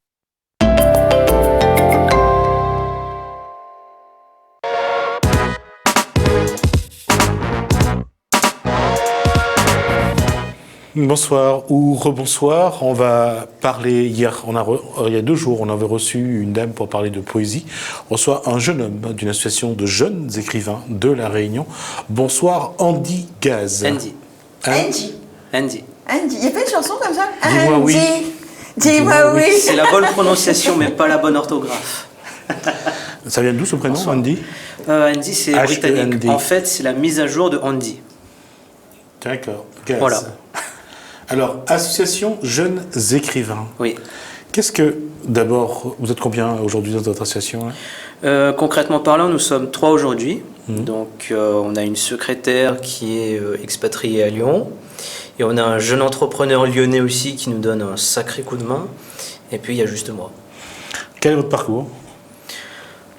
Bonsoir ou rebonsoir. On va parler il y a 2 jours, on avait reçu une dame pour parler de poésie. On reçoit un jeune homme d'une association de jeunes écrivains de La Réunion. Bonsoir Andy Gaz. Andy. Andy. Andy. Andy. Il y a pas une chanson comme ça? Dis-moi oui. Dis-moi oui. C'est la bonne prononciation, mais pas la bonne orthographe. Ça vient d'où ce prénom, Bonsoir. Andy? Andy, c'est britannique. Andy. En fait, c'est la mise à jour de Andy. D'accord. Gaz. Voilà. Alors, association jeunes écrivains. Oui. Qu'est-ce que, d'abord, vous êtes combien aujourd'hui dans votre association là? Concrètement parlant, nous sommes 3 aujourd'hui. Donc, on a une secrétaire qui est expatriée à Lyon. Et on a un jeune entrepreneur lyonnais aussi qui nous donne un sacré coup de main. Et puis, il y a juste moi. Quel est votre parcours?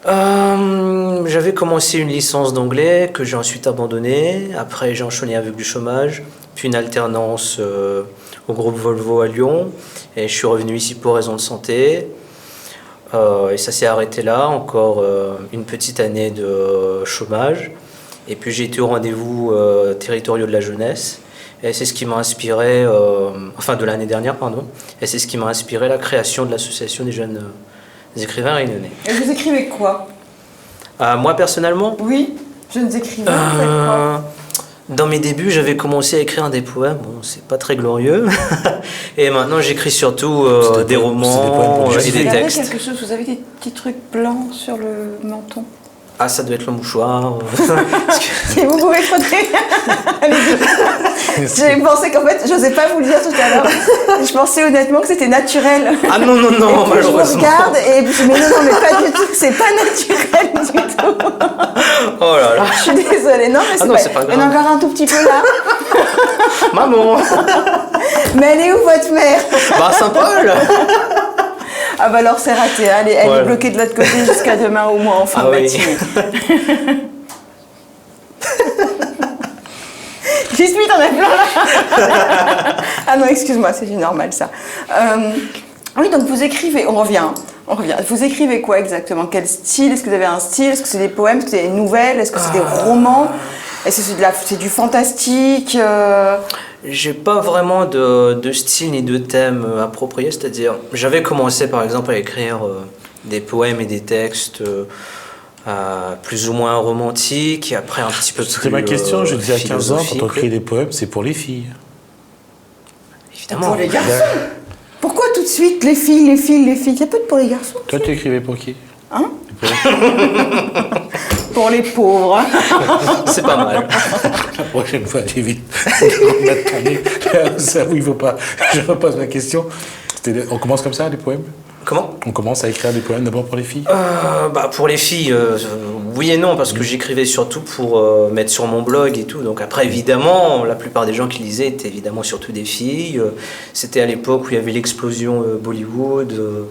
J'avais commencé une licence d'anglais que j'ai ensuite abandonnée. Après, j'ai enchaîné avec du chômage, puis une alternance au groupe Volvo à Lyon. Et je suis revenu ici pour raison de santé. Et ça s'est arrêté là, encore une petite année de chômage. Et puis j'ai été au rendez-vous territoriaux de la jeunesse. Et c'est ce qui m'a inspiré, enfin de l'année dernière, pardon. Et c'est ce qui m'a inspiré la création de l'association des jeunes écrivains réunionnais. Et vous écrivez quoi? Moi personnellement? Oui, jeunes écrivains, vous faites quoi? Dans mes débuts, j'avais commencé à écrire des poèmes. Bon, c'est pas très glorieux. Et maintenant, j'écris surtout des romans et des textes. Quelque chose, vous avez des petits trucs blancs sur le menton? Ah, ça doit être le mouchoir. Si vous pouvez frotter. J'ai pensé qu'en fait, j'osais pas vous le dire tout à l'heure. Je pensais honnêtement que c'était naturel. Ah non, non, non, malheureusement. Je vous regarde et je me dis non, mais pas du tout, c'est pas naturel du tout. Oh là là. Je suis désolée, non, mais c'est pas grave. Il y en a encore un tout petit peu là. Maman. Mais elle est où votre mère? Bah, Saint-Paul. Ah bah alors c'est raté, elle est bloquée de l'autre côté jusqu'à demain au moins en fin de matinée. J'explique, t'en as plein là. Ah non, excuse-moi, c'est normal ça. Oui, donc vous écrivez, on revient. Vous écrivez quoi exactement? Quel style? Est-ce que vous avez un style? Est-ce que c'est des poèmes? Est-ce que c'est des nouvelles? Est-ce que c'est des romans? Est-ce que c'est du fantastique? J'ai pas vraiment de style ni de thème approprié, c'est-à-dire j'avais commencé par exemple à écrire des poèmes et des textes plus ou moins romantiques et après un petit peu plus C'était ma question, je disais à 15 ans, quand on écrit oui. des poèmes, c'est pour les filles. Évidemment. Pour les garçons? Pourquoi tout de suite les filles? Il y a pas de pour les garçons. Toi, tu écrivais pour qui? Hein? Pour les pauvres. C'est pas mal. La prochaine fois, allez vite. Ça, oui, il faut pas. Je repose ma question. On commence comme ça, les poèmes? Comment? On commence à écrire des poèmes d'abord pour les filles? Pour les filles, oui et non, parce que j'écrivais surtout pour mettre sur mon blog et tout. Donc après, évidemment, la plupart des gens qui lisaient étaient évidemment surtout des filles. C'était à l'époque où il y avait l'explosion Bollywood.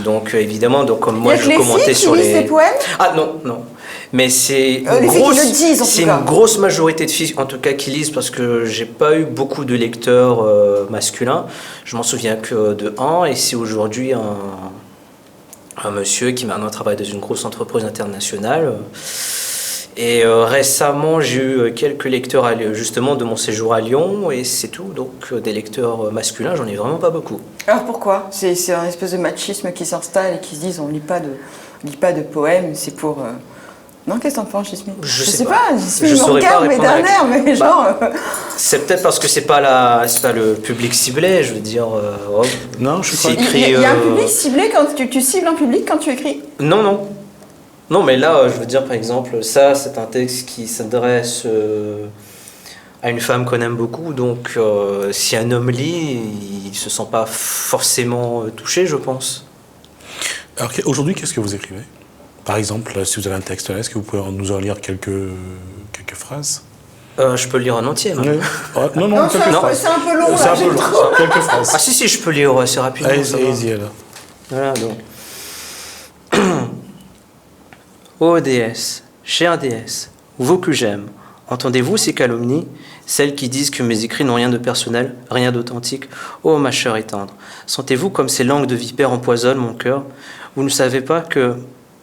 Donc évidemment, comme moi, je commentais sur les... Il y a que les filles qui lisent ces poèmes? Ah non. Mais c'est une grosse majorité de filles, en tout cas, qui lisent, parce que j'ai pas eu beaucoup de lecteurs masculins. Je m'en souviens que de un, et c'est aujourd'hui un monsieur qui maintenant travaille dans une grosse entreprise internationale. Et récemment, j'ai eu quelques lecteurs justement de mon séjour à Lyon, et c'est tout. Donc des lecteurs masculins, j'en ai vraiment pas beaucoup. Alors pourquoi? C'est un espèce de machisme qui s'installe et qui se disent on lit pas de poèmes, c'est pour... Non, qu'est-ce que t'en penses, Jasmine? Je sais pas, Jasmine me regarde, mais d'un air, mais genre... C'est peut-être parce que c'est pas le public ciblé, je veux dire... non, je crois Il y a un public ciblé quand tu cibles un public quand tu écris? Non. Non, mais là, je veux dire, par exemple, ça, c'est un texte qui s'adresse à une femme qu'on aime beaucoup, donc si un homme lit, il se sent pas forcément touché, je pense. Alors aujourd'hui, qu'est-ce que vous écrivez? Par exemple, si vous avez un texte là, est-ce que vous pouvez nous en lire quelques phrases? Je peux le lire en entier, non? Non, quelques phrases. C'est un peu long, c'est un peu long. Quelques phrases. Ah si, je peux lire assez rapidement. Allez-y alors. Voilà, donc. Ô déesse, chère déesse, vous que j'aime, entendez-vous ces calomnies, celles qui disent que mes écrits n'ont rien de personnel, rien d'authentique? Ô ma chère et tendre, sentez-vous comme ces langues de vipère empoisonnent mon cœur? Vous ne savez pas que...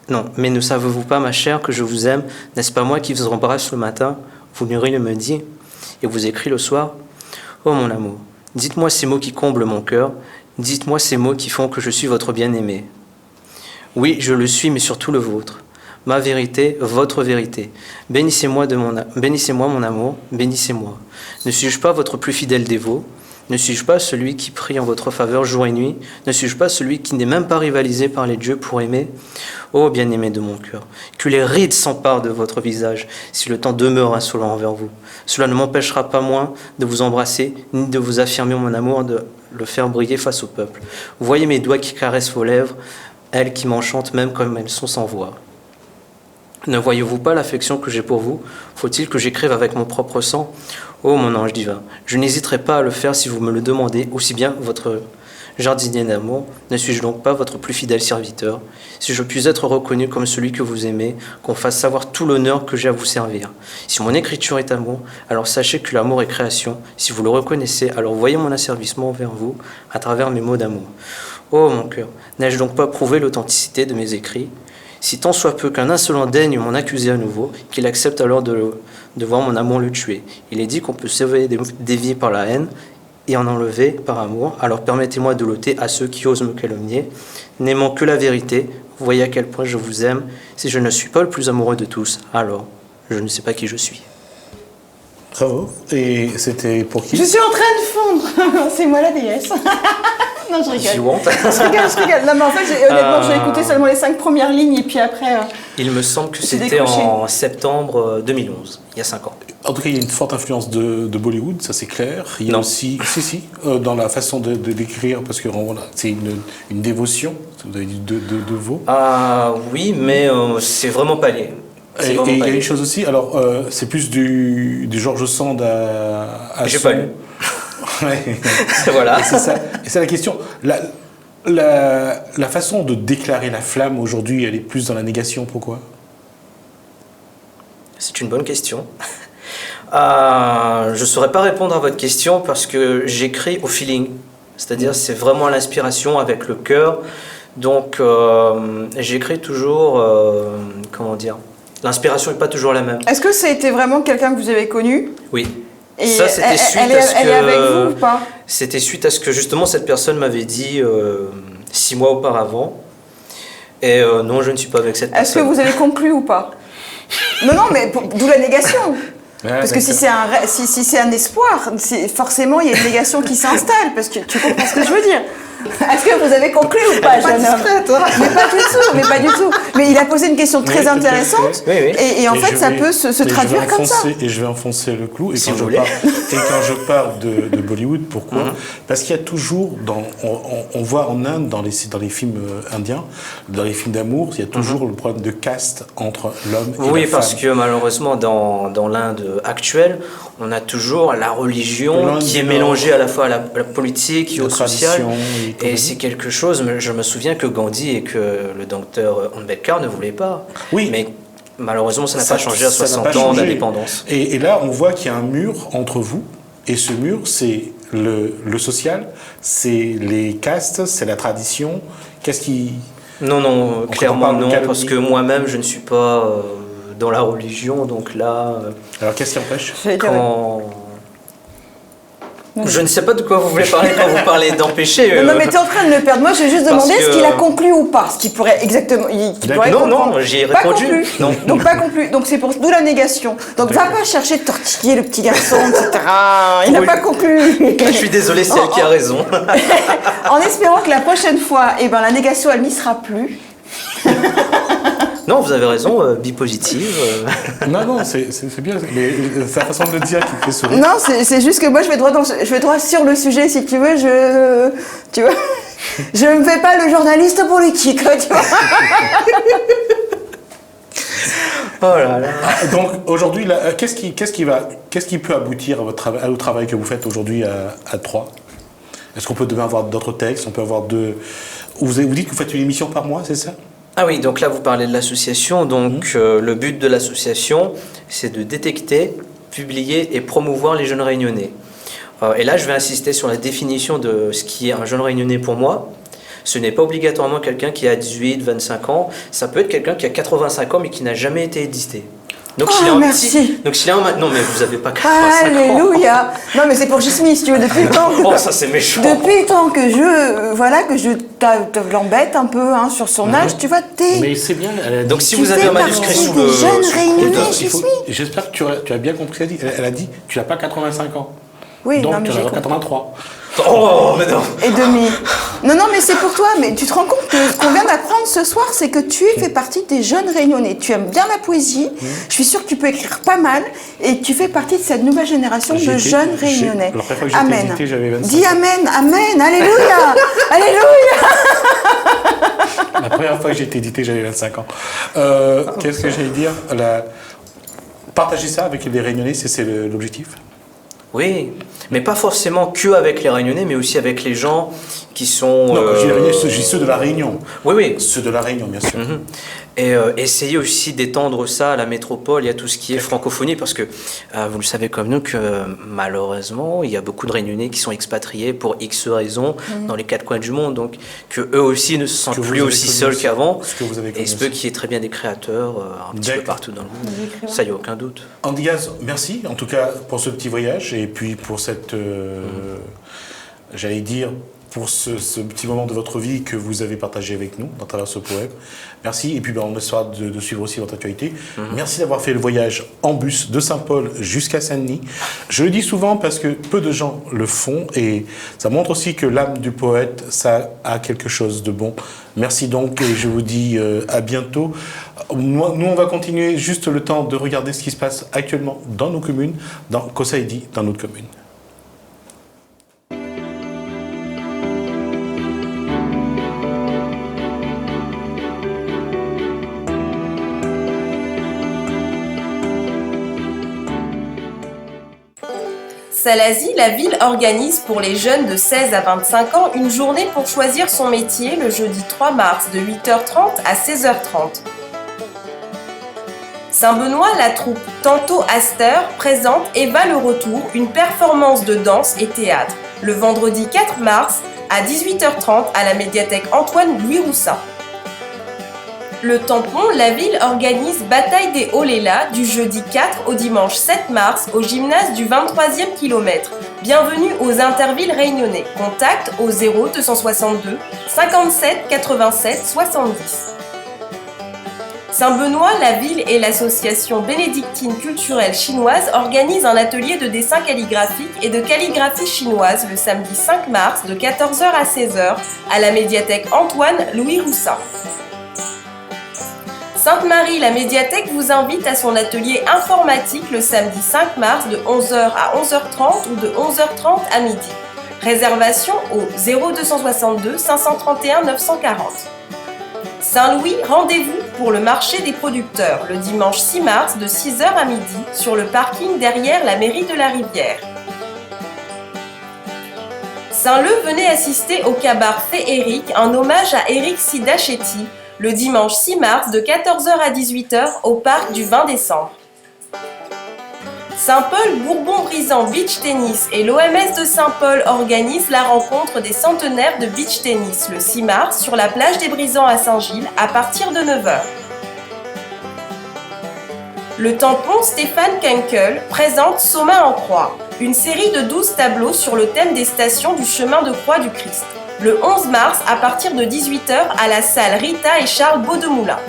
Non, mais ne savez-vous pas, ma chère, que je vous aime? N'est-ce pas moi qui vous embrasse le matin, vous nourris le midi, et vous écris le soir? Oh mon amour, Dites-moi ces mots qui comblent mon cœur. Dites-moi ces mots qui font que je suis votre bien-aimé. Oui, je le suis, mais surtout le vôtre. Ma vérité, votre vérité. Bénissez-moi, bénissez-moi mon amour, bénissez-moi. Ne suis-je pas votre plus fidèle dévot? Ne suis-je pas celui qui prie en votre faveur jour et nuit? Ne suis-je pas celui qui n'est même pas rivalisé par les dieux pour aimer? Ô bien-aimé de mon cœur, que les rides s'emparent de votre visage, si le temps demeure insolent envers vous. Cela ne m'empêchera pas moins de vous embrasser, ni de vous affirmer mon amour, de le faire briller face au peuple. Voyez mes doigts qui caressent vos lèvres, elles qui m'enchantent même comme elles sont sans voix. Ne voyez-vous pas l'affection que j'ai pour vous? Faut-il que j'écrive avec mon propre sang? Ô mon ange divin, je n'hésiterai pas à le faire si vous me le demandez, aussi bien votre jardinier d'amour. Ne suis-je donc pas votre plus fidèle serviteur? Si je puis être reconnu comme celui que vous aimez, qu'on fasse savoir tout l'honneur que j'ai à vous servir. Si mon écriture est amour, alors sachez que l'amour est création. Si vous le reconnaissez, alors voyez mon asservissement envers vous à travers mes mots d'amour. Ô mon cœur, n'ai-je donc pas prouvé l'authenticité de mes écrits? Si tant soit peu qu'un insolent daigne m'en accuser à nouveau, qu'il accepte alors de voir mon amour le tuer. Il est dit qu'on peut sauver des vies par la haine et en enlever par amour. Alors permettez-moi de l'ôter à ceux qui osent me calomnier. N'aimant que la vérité, voyez à quel point je vous aime. Si je ne suis pas le plus amoureux de tous, alors je ne sais pas qui je suis. Bravo. Et c'était pour qui? Je suis en train de fondre. C'est moi la déesse. Non, je rigole. You want? Je rigole. Non, mais en fait, honnêtement, j'ai écouté seulement les 5 premières lignes et puis après... Il me semble que j'ai c'était décroché. en septembre 2011, il y a 5 ans. En tout cas, il y a une forte influence de Bollywood, ça c'est clair. Il y a Non. aussi, dans la façon de d'écrire, parce que voilà, c'est une dévotion, vous avez dit de veau. Ah oui, mais c'est vraiment pas lié. C'est Et vraiment il y pas a lié. une chose aussi, alors c'est plus du George Sand à J'ai son- pas lu. Ouais. Voilà. Et c'est ça. Et c'est la question. La façon de déclarer la flamme aujourd'hui, elle est plus dans la négation. Pourquoi? C'est une bonne question. Je ne saurais pas répondre à votre question parce que j'écris au feeling. C'est-à-dire c'est vraiment l'inspiration avec le cœur. Donc j'écris toujours, comment dire, l'inspiration n'est pas toujours la même. Est-ce que ça a été vraiment quelqu'un que vous avez connu? Oui. Et Ça, c'était suite elle à ce est avec que... vous ou pas? C'était suite à ce que justement cette personne m'avait dit 6 mois auparavant. Et non, je ne suis pas avec cette Est-ce que personne. vous avez conclu ou pas? Non, mais d'où la négation. Parce que si c'est un espoir, forcément il y a une négation qui s'installe. Parce que tu comprends ce que je veux dire. Est-ce que vous avez conclu ou pas, jeune homme? Mais pas du tout. Mais il a posé une question très intéressante. Oui, oui. Et en fait, ça peut se traduire comme ça. Et je vais enfoncer le clou. Et Si quand vous voulez. quand je parle de Bollywood, pourquoi? Parce qu'il y a toujours, on voit en Inde, dans les films indiens, dans les films d'amour, il y a toujours le problème de caste entre l'homme et Oui, la parce femme. que malheureusement, dans l'Inde actuelle, on a toujours la religion L'Inde qui est du mélangée Nord. à la fois à la politique et La au social. tradition et Et c'est quelque chose, mais je me souviens que Gandhi et que le docteur Ambedkar ne voulaient pas. Oui. Mais malheureusement, ça n'a pas changé à ça n'a 60 pas ans changé. d'indépendance. Et là, on voit qu'il y a un mur entre vous. Et ce mur, c'est le social, c'est les castes, c'est la tradition. Qu'est-ce qui... Non, On clairement parle de non, calomnie. parce que moi-même, je ne suis pas dans la religion, donc là... Alors, qu'est-ce qui empêche? quand... Je ne sais pas de quoi vous voulez parler quand vous parlez d'empêcher. Non, mais t'es en train de me perdre. Moi, j'ai juste Parce demandé que- ce qu'il a conclu ou pas. Ce qui pourrait exactement. Qu'il pourrait Non, comprendre. non, j'y ai Pas répondu. conclu. Non. Donc, pas conclu. Donc, c'est pour. D'où la négation. Donc, va pas chercher de tortiller le petit garçon, etc. Il n'a Oui. pas conclu. Je suis désolé, c'est elle qui a raison. En espérant que la prochaine fois, la négation, elle n'y sera plus. Non, vous avez raison, bipositive. Non, c'est bien. Mais c'est la façon de le dire qui fait sourire. Non, c'est juste que moi, je vais droit sur le sujet, si tu veux. Tu vois, je ne fais pas le journaliste politique, tu vois. Oh là là. Donc, aujourd'hui, là, qu'est-ce qui peut aboutir au travail que vous faites aujourd'hui à 3? Est-ce qu'on peut demain avoir d'autres textes? On peut avoir vous dites que vous faites une émission par mois, c'est ça? Ah oui, donc là vous parlez de l'association. Donc le but de l'association, c'est de détecter, publier et promouvoir les jeunes réunionnais. Et là, je vais insister sur la définition de ce qui est un jeune réunionnais pour moi. Ce n'est pas obligatoirement quelqu'un qui a 18, 25 ans. Ça peut être quelqu'un qui a 85 ans mais qui n'a jamais été édité. Donc, Oh, s'il est en merci. petit. Donc, s'il est en non, mais vous avez pas 85 ans. Alléluia. Non, mais c'est pour Jismi, si tu veux, depuis le temps. Oh, ça c'est méchant. Depuis le temps que je l'embête un peu hein, sur son âge, tu vois, Mais c'est bien. Donc, si Tu vous avez fais un manuscrit partie sous des le. jeunes sous le réunionnais, coude, Jismi. J'espère que tu as bien compris ce qu'elle a dit. Elle a dit tu n'as pas 85 ans. Oui, Donc non, mais tu en j'ai as compris. 83. Oh, mais non. Et demi. Non, mais c'est pour toi. Mais tu te rends compte que ce qu'on vient d'apprendre ce soir, c'est que tu fais partie des jeunes réunionnais. Tu aimes bien la poésie. Je suis sûre que tu peux écrire pas mal. Et tu fais partie de cette nouvelle génération de jeunes réunionnonnais. La première fois que j'ai Amen. hésité, j'avais 25 Dis amen, amen, alléluia, alléluia. La première fois que j'ai été édité, j'avais 25 ans. Qu'est-ce que j'allais dire Partager ça avec les Réunionnais, c'est l'objectif. Oui, mais pas forcément que avec les Réunionnais, mais aussi avec les gens qui sont. Non, quand je dis les Réunionnais, je dis ceux de la Réunion. Oui. Ceux de la Réunion, bien sûr. Et essayer aussi d'étendre ça à la métropole et à tout ce qui est francophonie, parce que vous le savez comme nous que malheureusement, il y a beaucoup de Réunionnais qui sont expatriés pour X raisons dans les 4 coins du monde, donc que eux aussi ne se sentent plus aussi seuls qu'avant. Et il se peut qu'il y ait très bien des créateurs un petit peu partout dans le monde. Ça, il n'y a aucun doute. Andy Gaz, merci en tout cas pour ce petit voyage et puis pour cette, j'allais dire, pour ce petit moment de votre vie que vous avez partagé avec nous à travers ce poème. Merci, et puis on essaiera de suivre aussi votre actualité. Merci d'avoir fait le voyage en bus de Saint-Paul jusqu'à Saint-Denis. Je le dis souvent parce que peu de gens le font, et ça montre aussi que l'âme du poète, ça a quelque chose de bon. Merci donc, et je vous dis à bientôt. Nous, on va continuer juste le temps de regarder ce qui se passe actuellement dans nos communes, dans Kosaïdi, dans notre commune. Salazie, la ville organise pour les jeunes de 16 à 25 ans une journée pour choisir son métier le jeudi 3 mars de 8h30 à 16h30. Saint-Benoît, la troupe Tantôt Aster présente Eva le Retour, une performance de danse et théâtre, le vendredi 4 mars à 18h30 à la médiathèque Antoine-Louis Roussin. Le Tampon, la ville organise Bataille des Olélas du jeudi 4 au dimanche 7 mars au gymnase du 23e kilomètre. Bienvenue aux Intervilles réunionnais. Contact au 0262 57 87 70. Saint-Benoît, la ville et l'association bénédictine culturelle chinoise organisent un atelier de dessin calligraphique et de calligraphie chinoise le samedi 5 mars de 14h à 16h à la médiathèque Antoine-Louis Roussin. Sainte-Marie, la médiathèque vous invite à son atelier informatique le samedi 5 mars de 11h à 11h30 ou de 11h30 à midi. Réservation au 0262 531 940. Saint-Louis, rendez-vous pour le marché des producteurs le dimanche 6 mars de 6h à midi sur le parking derrière la mairie de la Rivière. Saint-Leu, venez assister au cabaret féerique, un hommage à Éric Sidachetti, le dimanche 6 mars de 14h à 18h au parc du 20 décembre. Saint-Paul, Bourbon-Brisant Beach Tennis et l'OMS de Saint-Paul organisent la rencontre des centenaires de beach tennis le 6 mars sur la plage des Brisants à Saint-Gilles à partir de 9h. Le tampon Stéphane Kenkel présente Sommin en Croix, une série de 12 tableaux sur le thème des stations du chemin de croix du Christ. Le 11 mars à partir de 18h à la salle Rita et Charles Beaudemoulin.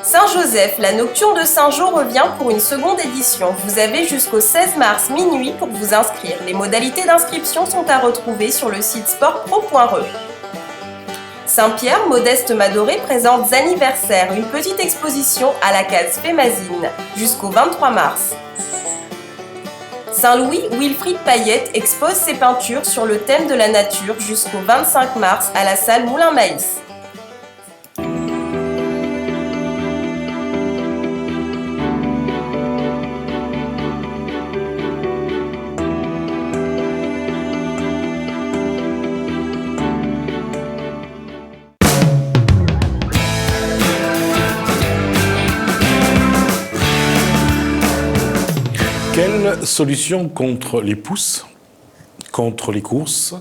Saint-Joseph, la nocturne de Saint-Jean revient pour une seconde édition. Vous avez jusqu'au 16 mars minuit pour vous inscrire. Les modalités d'inscription sont à retrouver sur le site sportpro.re. Saint-Pierre, Modeste Madoré présente Zanniversaire, une petite exposition à la case Fémazine jusqu'au 23 mars. Saint-Louis, Wilfried Payette expose ses peintures sur le thème de la nature jusqu'au 25 mars à la salle Moulin Maïs. Quelle solution contre les pousses, contre les courses,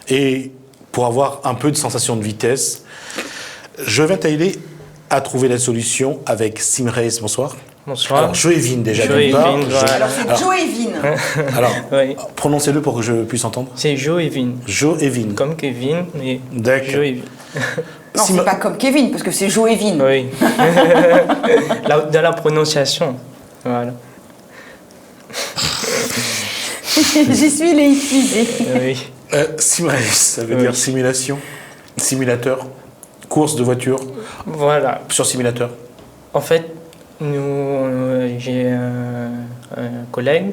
et pour avoir un peu de sensation de vitesse, je vais t'aider à trouver la solution avec Simrace. Bonsoir. Bonsoir. Alors, Joévine, déjà, Joévine, d'une part. voilà. Alors c'est Joévine. Alors, Oui. prononcez-le pour que je puisse entendre. C'est Joévine. Joévine. Comme Kevin, mais D'accord. Joévine. Non, c'est pas comme Kevin, parce que c'est Joévine. Oui. Dans la prononciation. Voilà. J'y suis, il est épuisé. Oui. Simulis, ça veut dire simulation, simulateur, course de voiture. Voilà. Sur simulateur. En fait, j'ai un collègue.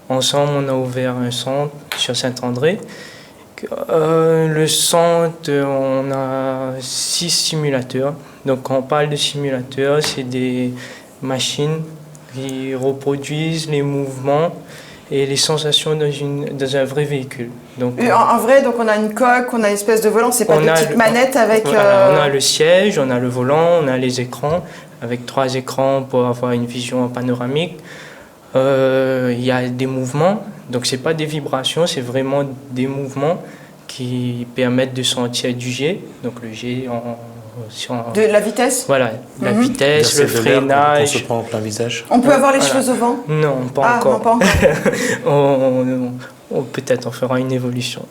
Ensemble, on a ouvert un centre sur Saint-André. Le centre, on a 6 simulateurs. Donc, quand on parle de simulateurs, c'est des machines qui reproduisent les mouvements et les sensations dans un vrai véhicule. Donc, En vrai, donc on a une coque, on a une espèce de volant, c'est pas des petites manettes avec... Voilà, on a le siège, on a le volant, on a les écrans, avec 3 écrans pour avoir une vision panoramique. Il y a des mouvements, donc c'est pas des vibrations, c'est vraiment des mouvements qui permettent de sentir du G, donc le G de la vitesse. Voilà, la vitesse, Verser le de l'air freinage. quand on se prend en plein visage. On peut avoir les Voilà. cheveux au vent? Non, pas encore. Non, pas encore. Peut-être on fera une évolution.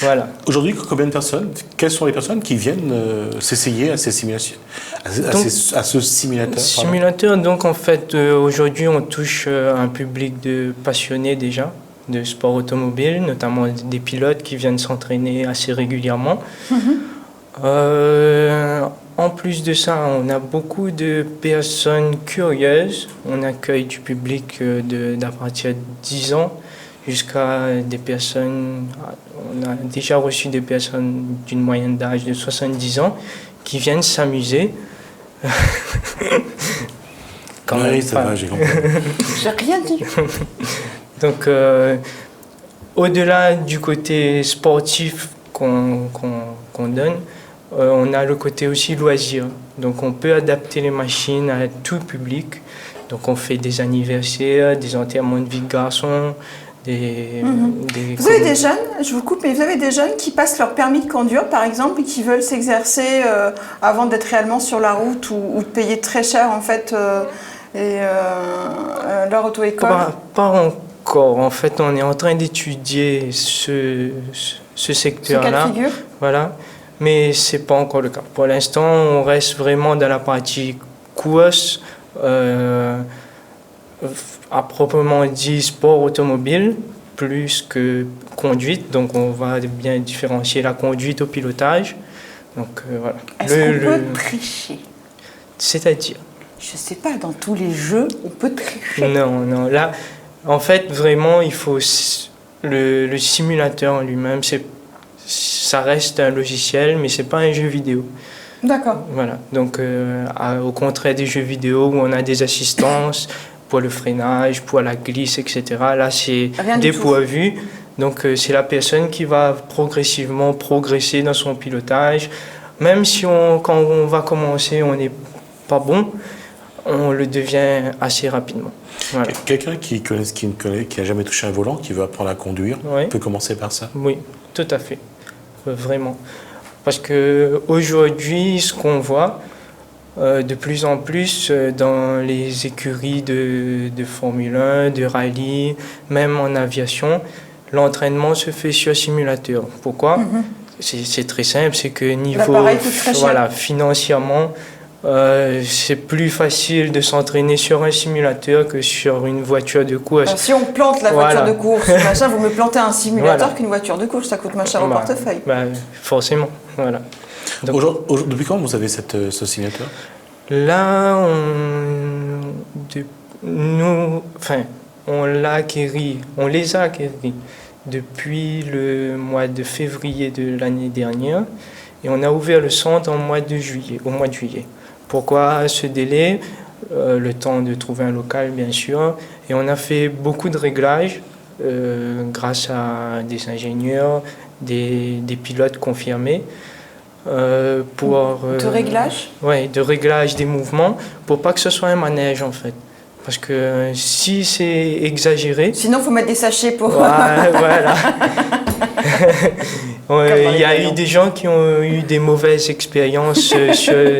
Voilà. Aujourd'hui, combien de personnes, quelles sont les personnes qui viennent s'essayer à ces simulations, à ce simulateur pardon. Simulateur, donc en fait, aujourd'hui, on touche un public de passionnés déjà de sport automobile, notamment des pilotes qui viennent s'entraîner assez régulièrement. En plus de ça, on a beaucoup de personnes curieuses. On accueille du public d'à partir de 10 ans jusqu'à des personnes... On a déjà reçu des personnes d'une moyenne d'âge de 70 ans qui viennent s'amuser. Oui, ça va, j'ai compris. J'ai rien dit. Donc, au-delà du côté sportif qu'on donne, on a le côté aussi loisir. Donc, on peut adapter les machines à tout public. Donc, on fait des anniversaires, des enterrements de vie de garçons, Vous avez des jeunes, je vous coupe, mais vous avez des jeunes qui passent leur permis de conduire, par exemple, et qui veulent s'exercer avant d'être réellement sur la route ou de payer très cher, en fait, leur auto-école. Pas encore. En fait, on est en train d'étudier ce secteur-là. Ce cas de figure. Voilà. Mais ce n'est pas encore le cas. Pour l'instant, on reste vraiment dans la partie course, à proprement dit sport automobile, plus que conduite. Donc, on va bien différencier la conduite au pilotage. Donc, voilà. Est-ce qu'on peut tricher? C'est-à-dire? Je ne sais pas, dans tous les jeux, on peut tricher. Non. Là, en fait, vraiment, il faut... Le simulateur en lui-même, ça reste un logiciel, mais ce n'est pas un jeu vidéo. D'accord. Voilà. Donc, au contraire des jeux vidéo où on a des assistances pour le freinage, pour la glisse, etc. Là, c'est dépourvu. Donc, c'est la personne qui va progressivement progresser dans son pilotage. Même si quand on va commencer, on n'est pas bon, on le devient assez rapidement. Voilà. Quelqu'un qui n'a jamais touché un volant, qui veut apprendre à conduire, peut commencer par ça? Oui, tout à fait. Vraiment. Parce qu'aujourd'hui, ce qu'on voit de plus en plus dans les écuries de Formule 1, de rallye, même en aviation, l'entraînement se fait sur simulateur. Pourquoi? C'est très simple, c'est que financièrement, c'est plus facile de s'entraîner sur un simulateur que sur une voiture de course. Alors, si on plante la voiture de course, vous me plantez un simulateur qu'une voiture de course, ça coûte moins cher au portefeuille. Forcément, voilà. Donc, depuis quand vous avez ce simulateur? Là, on les a acquéris depuis le mois de février de l'année dernière et on a ouvert le centre au mois de juillet. Pourquoi ce délai? Le temps de trouver un local, bien sûr, et on a fait beaucoup de réglages grâce à des ingénieurs, des pilotes confirmés. De réglage? Oui, de réglage des mouvements pour pas que ce soit un manège en fait. Parce que si c'est exagéré... Sinon, il faut mettre des sachets pour... Voilà. Ouais, il y a eu des gens qui ont eu des mauvaises expériences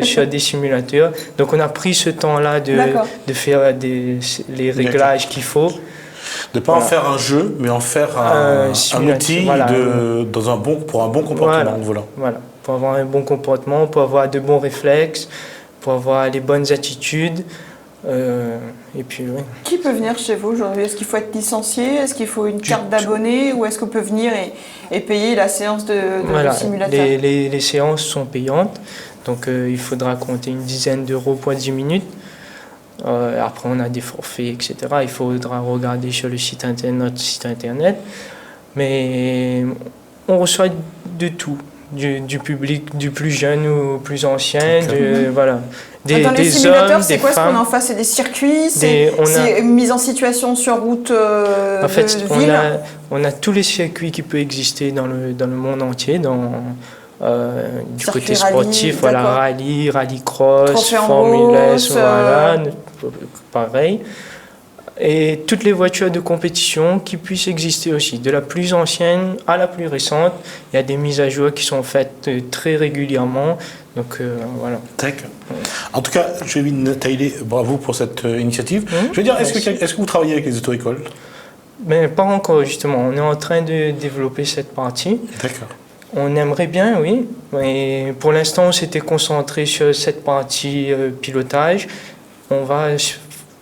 sur des simulateurs. Donc on a pris ce temps-là de faire les réglages qu'il faut. De ne pas en faire un jeu, mais en faire un outil pour un bon comportement au volant. Voilà, pour avoir un bon comportement, pour avoir de bons réflexes, pour avoir les bonnes attitudes. Et puis, oui. Qui peut venir chez vous aujourd'hui? Est-ce qu'il faut être licencié? Est-ce qu'il faut une carte d'abonné? Ou est-ce qu'on peut venir et payer la séance de simulateur? Les séances sont payantes, donc il faudra compter une dizaine d'euros pour 10 minutes. Après, on a des forfaits, etc. Il faudra regarder sur le site internet, notre site internet. Mais on reçoit de tout. Du public, du plus jeune au plus ancien, voilà. Dans les simulateurs, c'est quoi ce femmes. qu'on en fait? C'est des circuits, c'est mise en situation sur route en fait, de ville. On a tous les circuits qui peuvent exister dans le monde entier, du côté sportif, rallye, rallycross, Formule S, pareil. Et toutes les voitures de compétition qui puissent exister aussi, de la plus ancienne à la plus récente. Il y a des mises à jour qui sont faites très régulièrement. Donc voilà. D'accord. En tout cas, Kevin Taillet, bravo pour cette initiative. Je veux dire, est-ce que vous travaillez avec les auto-écoles? Mais pas encore, justement. On est en train de développer cette partie. D'accord. On aimerait bien, oui. Mais pour l'instant, on s'était concentré sur cette partie pilotage. On va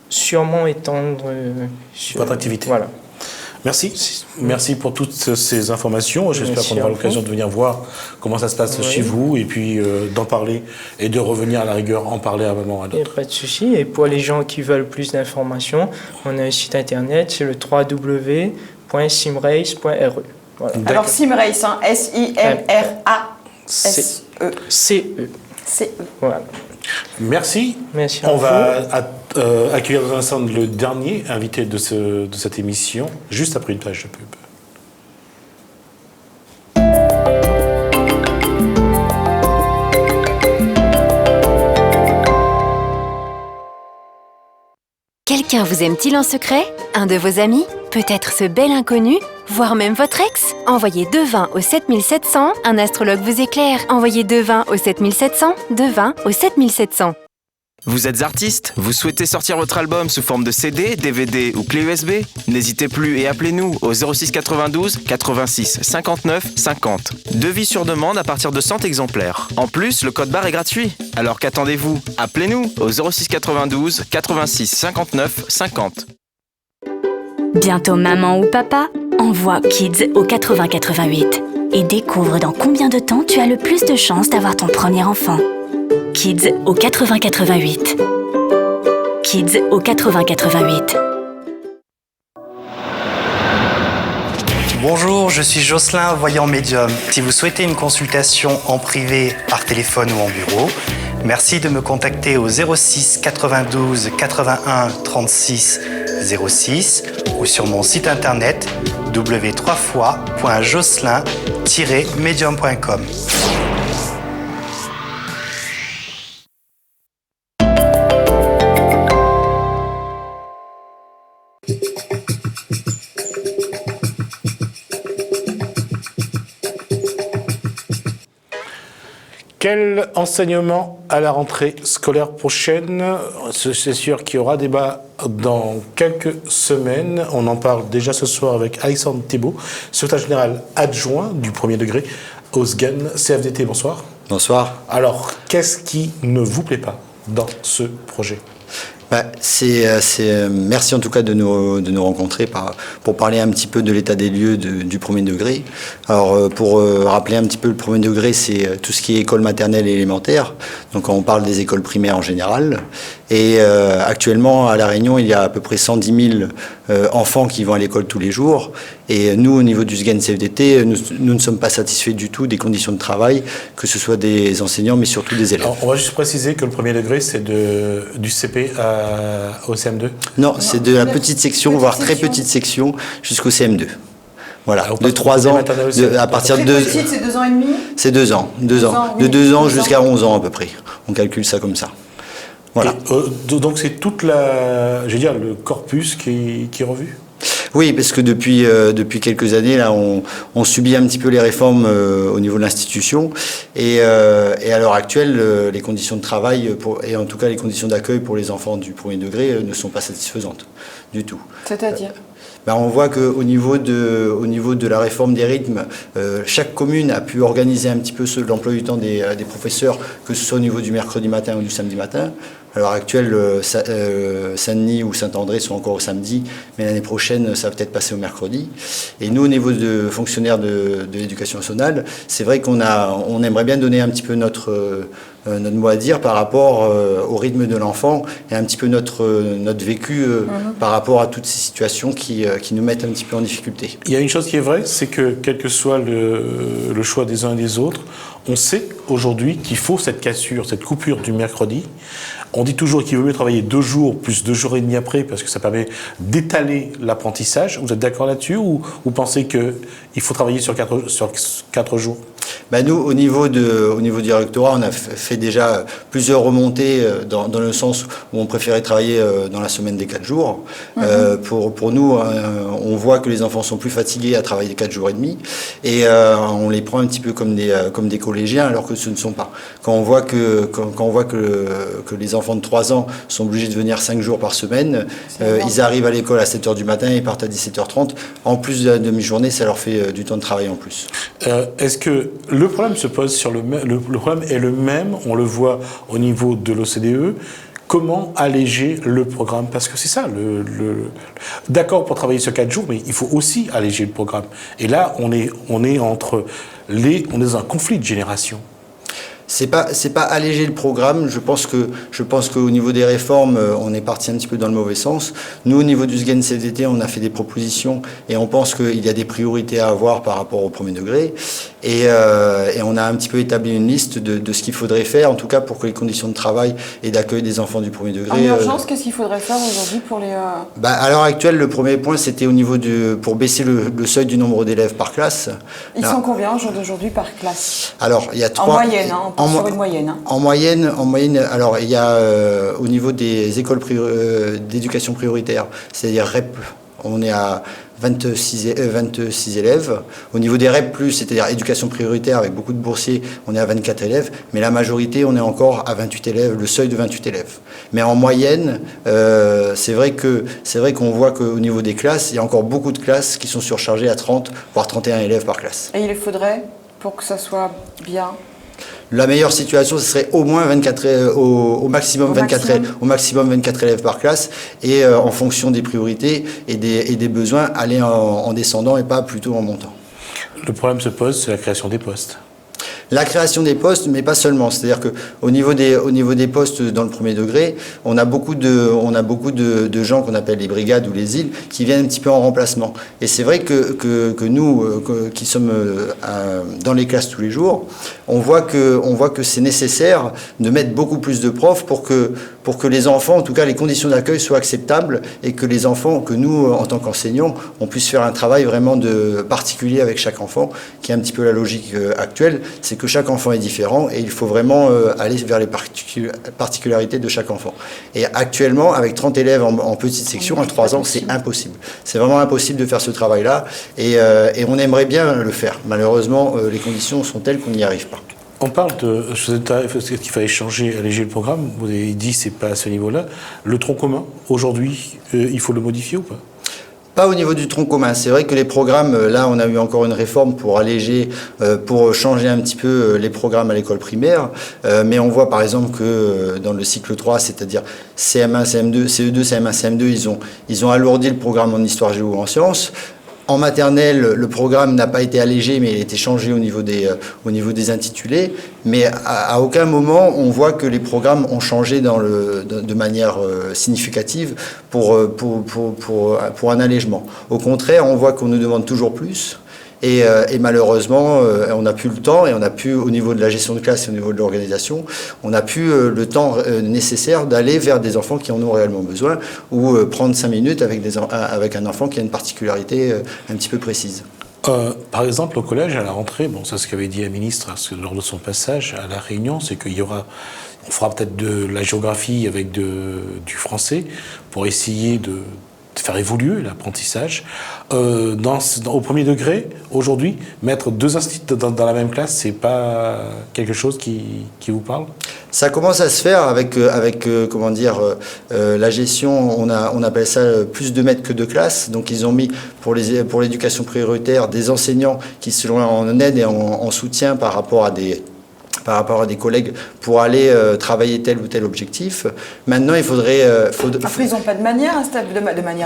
sûrement étendre votre activité. Voilà. Merci. Merci pour toutes ces informations. J'espère qu'on aura l'occasion de venir voir comment ça se passe chez vous et puis d'en parler et de revenir à la rigueur en parler à un moment ou à l'autre. Pas de souci. Et pour les gens qui veulent plus d'informations, on a un site internet, c'est le www.simrace.re. Voilà. Alors Simrace, hein, S-I-M-R-A-S-E. C-E. Voilà. Merci. Merci. On va accueillir dans un instant le dernier invité de cette émission, juste après une page de pub. Quelqu'un vous aime-t-il en secret? Un de vos amis? Peut-être ce bel inconnu? Voire même votre ex? Envoyez 220 au 7700, un astrologue vous éclaire. Envoyez 220 au 7700, 220 au 7700. Vous êtes artiste? Vous souhaitez sortir votre album sous forme de CD, DVD ou clé USB? N'hésitez plus et appelez-nous au 06 92 86 59 50. Devis sur demande à partir de 100 exemplaires. En plus, le code barre est gratuit. Alors qu'attendez-vous? Appelez-nous au 06 92 86 59 50. Bientôt maman ou papa? Envoie Kids au 8088 et découvre dans combien de temps tu as le plus de chances d'avoir ton premier enfant. Kids au 8088. Kids au 8088. Bonjour, je suis Jocelyn, voyant médium. Si vous souhaitez une consultation en privé, par téléphone ou en bureau, merci de me contacter au 06 92 81 36 06 ou sur mon site internet w3fois.jocelyn-medium.com. Quel enseignement à la rentrée scolaire prochaine? C'est sûr qu'il y aura débat dans quelques semaines. On en parle déjà ce soir avec Alexandre Thébault, secrétaire général adjoint du premier degré au SGAN CFDT. Bonsoir. Bonsoir. Alors, qu'est-ce qui ne vous plaît pas dans ce projet? Merci en tout cas de nous rencontrer pour parler un petit peu de l'état des lieux du premier degré. Alors pour rappeler un petit peu le premier degré, c'est tout ce qui est école maternelle et élémentaire. Donc on parle des écoles primaires en général. Et actuellement à La Réunion, il y a à peu près 110 000 enfants qui vont à l'école tous les jours. Et nous, au niveau du SGAN CFDT, nous ne sommes pas satisfaits du tout des conditions de travail, que ce soit des enseignants, mais surtout des élèves. Alors, on va juste préciser que le premier degré, c'est du CP au CM2? Non, c'est de la petite section, voire très petite section, jusqu'au CM2. Voilà, alors, de 3 ans, à partir de 2 ans. C'est 2 ans et demi? C'est 2 ans, 2 ans. De 2 ans jusqu'à 11 ans à peu près. On calcule ça comme ça. Voilà. Et, donc c'est toute le corpus qui est revu? Oui, parce que depuis quelques années, là, on subit un petit peu les réformes au niveau de l'institution. Et à l'heure actuelle, les conditions de travail, et en tout cas les conditions d'accueil pour les enfants du premier degré, ne sont pas satisfaisantes du tout. C'est-à-dire on voit qu'au niveau de la réforme des rythmes, chaque commune a pu organiser un petit peu l'emploi du temps des professeurs, que ce soit au niveau du mercredi matin ou du samedi matin. À l'heure actuelle, Saint-Denis ou Saint-André sont encore au samedi, mais l'année prochaine, ça va peut-être passer au mercredi. Et nous, au niveau de fonctionnaires de l'éducation nationale, c'est vrai qu'on aimerait bien donner un petit peu notre mot à dire par rapport au rythme de l'enfant et un petit peu notre vécu par rapport à toutes ces situations qui nous mettent un petit peu en difficulté. Il y a une chose qui est vraie, c'est que quel que soit le choix des uns et des autres, on sait aujourd'hui qu'il faut cette cassure, cette coupure du mercredi. On dit toujours qu'il vaut mieux travailler 2 jours plus 2 jours et demi après parce que ça permet d'étaler l'apprentissage. Vous êtes d'accord là-dessus ou vous pensez qu'il faut travailler sur 4 jours? Nous, au niveau du rectorat, on a fait déjà plusieurs remontées dans le sens où on préférait travailler dans la semaine des 4 jours. Pour nous, on voit que les enfants sont plus fatigués à travailler 4 jours et demi et on les prend un petit peu comme des collégiens alors que ce ne sont pas. Quand on voit que les enfants de 3 ans sont obligés de venir 5 jours par semaine, ils arrivent à l'école à 7h du matin et partent à 17h30. En plus de la demi-journée, ça leur fait du temps de travail en plus. Est-ce que le problème se pose sur le problème est le même, on le voit au niveau de l'OCDE. Comment alléger le programme? Parce que c'est ça, d'accord pour travailler sur 4 jours, mais il faut aussi alléger le programme. Et là, on est dans un conflit de génération. C'est pas alléger le programme. Je pense qu'au niveau des réformes, on est parti un petit peu dans le mauvais sens. Nous, au niveau du SGEN CDT, on a fait des propositions et on pense qu'il y a des priorités à avoir par rapport au premier degré. Et on a un petit peu établi une liste de ce qu'il faudrait faire, en tout cas pour que les conditions de travail et d'accueil des enfants du premier degré... En urgence, qu'est-ce qu'il faudrait faire aujourd'hui pour les... À l'heure actuelle, le premier point, c'était au niveau pour baisser le seuil du nombre d'élèves par classe. Ils sont combien au jour d'aujourd'hui par classe? Alors, il y a 3... En moyenne, sur une moyenne. En moyenne, alors il y a au niveau des écoles d'éducation prioritaire, c'est-à-dire REP, on est à 26 élèves. Au niveau des REP+, c'est-à-dire éducation prioritaire avec beaucoup de boursiers, on est à 24 élèves. Mais la majorité, on est encore à 28 élèves, le seuil de 28 élèves. Mais en moyenne, c'est vrai qu'on voit qu'au niveau des classes, il y a encore beaucoup de classes qui sont surchargées à 30, voire 31 élèves par classe. Et il faudrait, pour que ça soit bien... La meilleure situation, ce serait au moins 24, au maximum 24 élèves par classe et en fonction des priorités et des besoins, aller en descendant et pas plutôt en montant. Le problème se pose, c'est la création des postes. La création des postes, mais pas seulement. C'est-à-dire qu'au niveau des postes dans le premier degré, on a beaucoup de gens qu'on appelle les brigades ou les îles qui viennent un petit peu en remplacement. Et c'est vrai que nous, qui sommes dans les classes tous les jours, on voit que c'est nécessaire de mettre beaucoup plus de profs pour que les enfants, en tout cas les conditions d'accueil soient acceptables et que les enfants, que nous, en tant qu'enseignants, on puisse faire un travail vraiment particulier avec chaque enfant, qui est un petit peu la logique actuelle. C'est que chaque enfant est différent et il faut vraiment aller vers les particularités de chaque enfant. Et actuellement, avec 30 élèves en petite section, à 3 ans, c'est impossible. C'est vraiment impossible de faire ce travail-là et on aimerait bien le faire. Malheureusement, les conditions sont telles qu'on n'y arrive pas. On parle est-ce qu'il fallait changer, alléger le programme? Vous avez dit que ce n'est pas à ce niveau-là. Le tronc commun, aujourd'hui, il faut le modifier ou pas? Pas au niveau du tronc commun. C'est vrai que les programmes, là, on a eu encore une réforme pour alléger, pour changer un petit peu les programmes à l'école primaire. Mais on voit par exemple que dans le cycle 3, c'est-à-dire CM1, CM2, CE2, CM1, CM2, ils ont alourdi le programme en histoire, géo ou en sciences. En maternelle, le programme n'a pas été allégé, mais il a été changé au niveau des intitulés. Mais à aucun moment, on voit que les programmes ont changé de manière significative pour un allègement. Au contraire, on voit qu'on nous demande toujours plus. Et malheureusement, on n'a plus le temps et on n'a plus, au niveau de la gestion de classe et au niveau de l'organisation, on n'a plus le temps nécessaire d'aller vers des enfants qui en ont réellement besoin ou prendre 5 minutes avec un enfant qui a une particularité un petit peu précise. Par exemple, au collège, à la rentrée, bon, ça, ce qu'avait dit la ministre lors de son passage à La Réunion, c'est on fera peut-être de la géographie avec du français pour essayer faire évoluer l'apprentissage. Au premier degré, aujourd'hui, mettre 2 instituts dans la même classe, c'est pas quelque chose qui vous parle? Ça commence à se faire avec comment dire, la gestion, on appelle ça plus de maîtres que de classes. Donc ils ont mis pour l'éducation prioritaire des enseignants qui seront en aide et en soutien par rapport à des collègues pour aller travailler tel ou tel objectif. Maintenant, il faudrait... Après, ils n'ont pas de manière,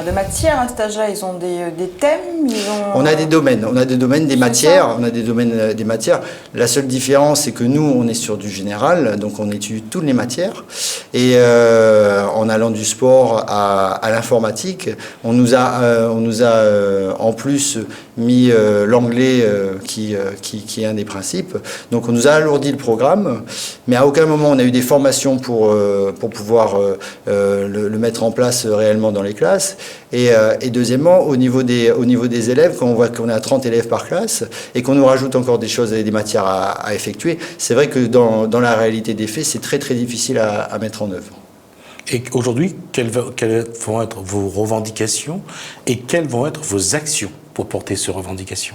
de matière, un stage-là. Ils ont des thèmes, On a des domaines, des matières. La seule différence, c'est que nous, on est sur du général, donc on étudie toutes les matières. Et en allant du sport à l'informatique, on nous a en plus mis l'anglais qui est un des principes. Donc on nous a alourdi le programme, mais à aucun moment on a eu des formations pour pouvoir le mettre en place réellement dans les classes. Et deuxièmement, au niveau des élèves, quand on voit qu'on a 30 élèves par classe et qu'on nous rajoute encore des choses et des matières à effectuer, c'est vrai que dans la réalité des faits, c'est très très difficile à mettre en œuvre. Et aujourd'hui, quelles vont être vos revendications et quelles vont être vos actions pour porter ces revendications?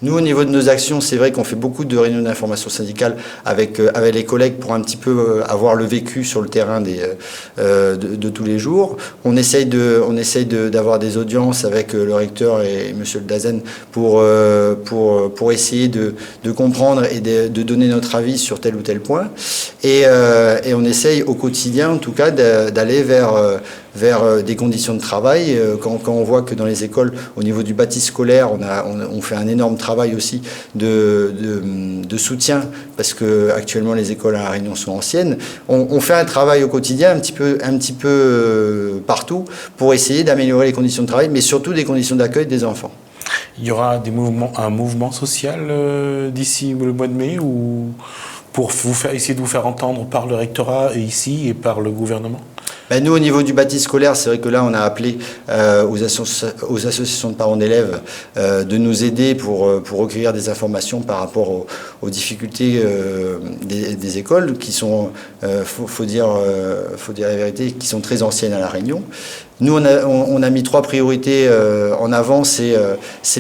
Nous, au niveau de nos actions, c'est vrai qu'on fait beaucoup de réunions d'information syndicale avec les collègues pour un petit peu avoir le vécu sur le terrain de tous les jours. On essaye d'avoir des audiences avec le recteur et monsieur le Dazen pour essayer de comprendre et de donner notre avis sur tel ou tel point. Et on essaye au quotidien, en tout cas, d'aller vers des conditions de travail. Quand on voit que dans les écoles, au niveau du bâti scolaire, on fait un énorme travail aussi de soutien, parce que actuellement les écoles à La Réunion sont anciennes. On fait un travail au quotidien un petit peu partout pour essayer d'améliorer les conditions de travail, mais surtout des conditions d'accueil des enfants. Il y aura un mouvement social d'ici le mois de mai, ou pour essayer de vous faire entendre par le rectorat et ici et par le gouvernement? Nous, au niveau du bâti scolaire, c'est vrai que là, on a appelé aux associations de parents d'élèves de nous aider pour recueillir des informations par rapport aux difficultés des écoles qui sont, faut dire la vérité, qui sont très anciennes à La Réunion. Nous, on a mis 3 priorités en avant. C'est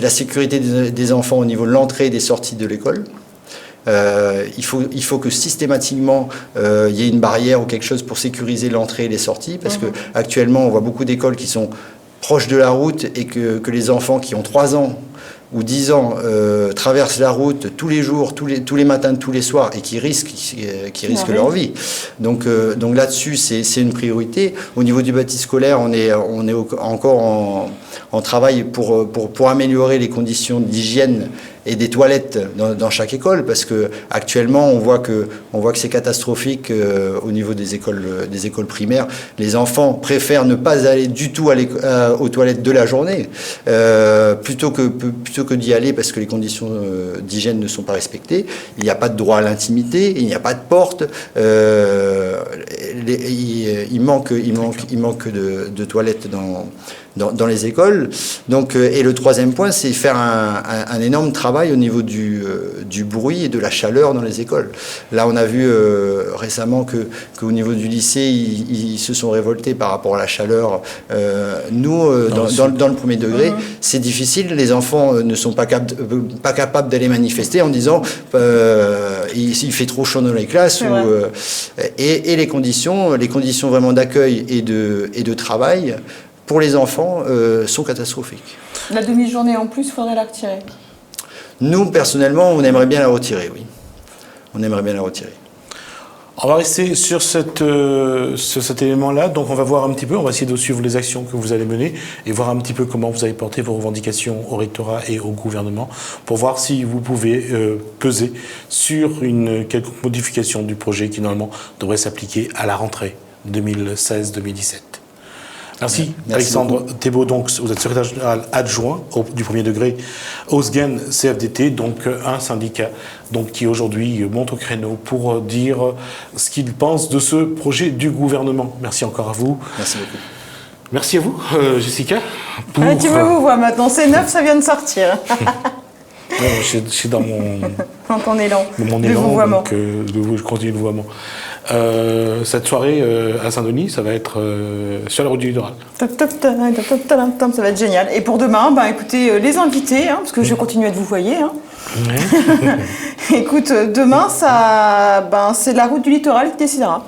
la sécurité des enfants au niveau de l'entrée et des sorties de l'école. Il faut que systématiquement il y ait une barrière ou quelque chose pour sécuriser l'entrée et les sorties, parce que actuellement on voit beaucoup d'écoles qui sont proches de la route et que les enfants qui ont 3 ans ou 10 ans traversent la route tous les jours, tous les matins, tous les soirs, et qui risquent leur vie. Donc là-dessus, c'est une priorité. Au niveau du bâti scolaire, on est encore en travail pour améliorer les conditions d'hygiène et des toilettes dans chaque école, parce que actuellement on voit que c'est catastrophique au niveau des écoles primaires. Les enfants préfèrent ne pas aller du tout aux toilettes de la journée plutôt que d'y aller, parce que les conditions d'hygiène ne sont pas respectées. Il n'y a pas de droit à l'intimité, il n'y a pas de porte, il manque de toilettes dans les écoles. Donc, et le troisième point, c'est faire un énorme travail au niveau du bruit et de la chaleur dans les écoles. Là, on a vu récemment qu'au niveau du lycée, ils se sont révoltés par rapport à la chaleur. Nous, dans le premier degré, c'est difficile. Les enfants ne sont pas capables d'aller manifester en disant il fait trop chaud dans les classes. Et les conditions vraiment d'accueil et de travail pour les enfants sont catastrophiques. La demi-journée en plus, il faudrait la retirer. Nous, personnellement, on aimerait bien la retirer, oui. On aimerait bien la retirer. On va rester sur cet élément-là. Donc on va voir un petit peu, on va essayer de suivre les actions que vous allez mener et voir un petit peu comment vous allez porter vos revendications au rectorat et au gouvernement pour voir si vous pouvez peser sur une quelconque modification du projet qui normalement devrait s'appliquer à la rentrée 2016-2017. Merci Alexandre Thébault, donc vous êtes secrétaire général adjoint du premier degré au SGEN CFDT, donc un syndicat qui aujourd'hui monte au créneau pour dire ce qu'il pense de ce projet du gouvernement. Merci encore à vous. Merci beaucoup. Merci à vous, Jessica. Tu me vous vois maintenant, c'est neuf, ça vient de sortir. Non, je suis dans mon, Dans ton élan. dans mon de élan, vouvoiement. donc je continue le vouvoiement. Cette soirée à Saint-Denis, ça va être sur la route du littoral. Top, top, top, top, top, top, top, ça va être génial. Et pour demain, écoutez, les invités, parce que je vais continuer à vous voyer. Écoute, demain, c'est la route du littoral qui décidera.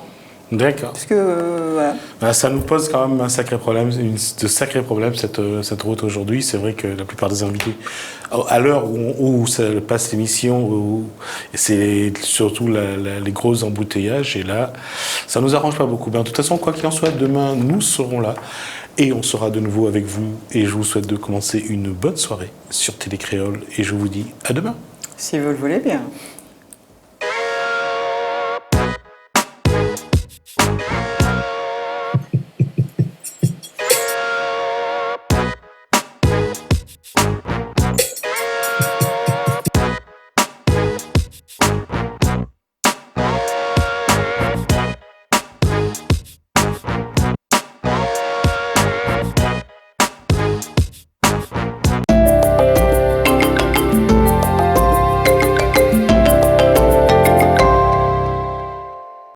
D'accord. Parce que, voilà. Ça nous pose quand même un sacré problème, de sacrés problèmes cette route aujourd'hui. C'est vrai que la plupart des invités, à l'heure où ça passe l'émission, c'est surtout les gros embouteillages. Et là, ça nous arrange pas beaucoup. Mais de toute façon, quoi qu'il en soit, demain, nous serons là. Et on sera de nouveau avec vous. Et je vous souhaite de commencer une bonne soirée sur Télé Créole. Et je vous dis à demain. Si vous le voulez bien.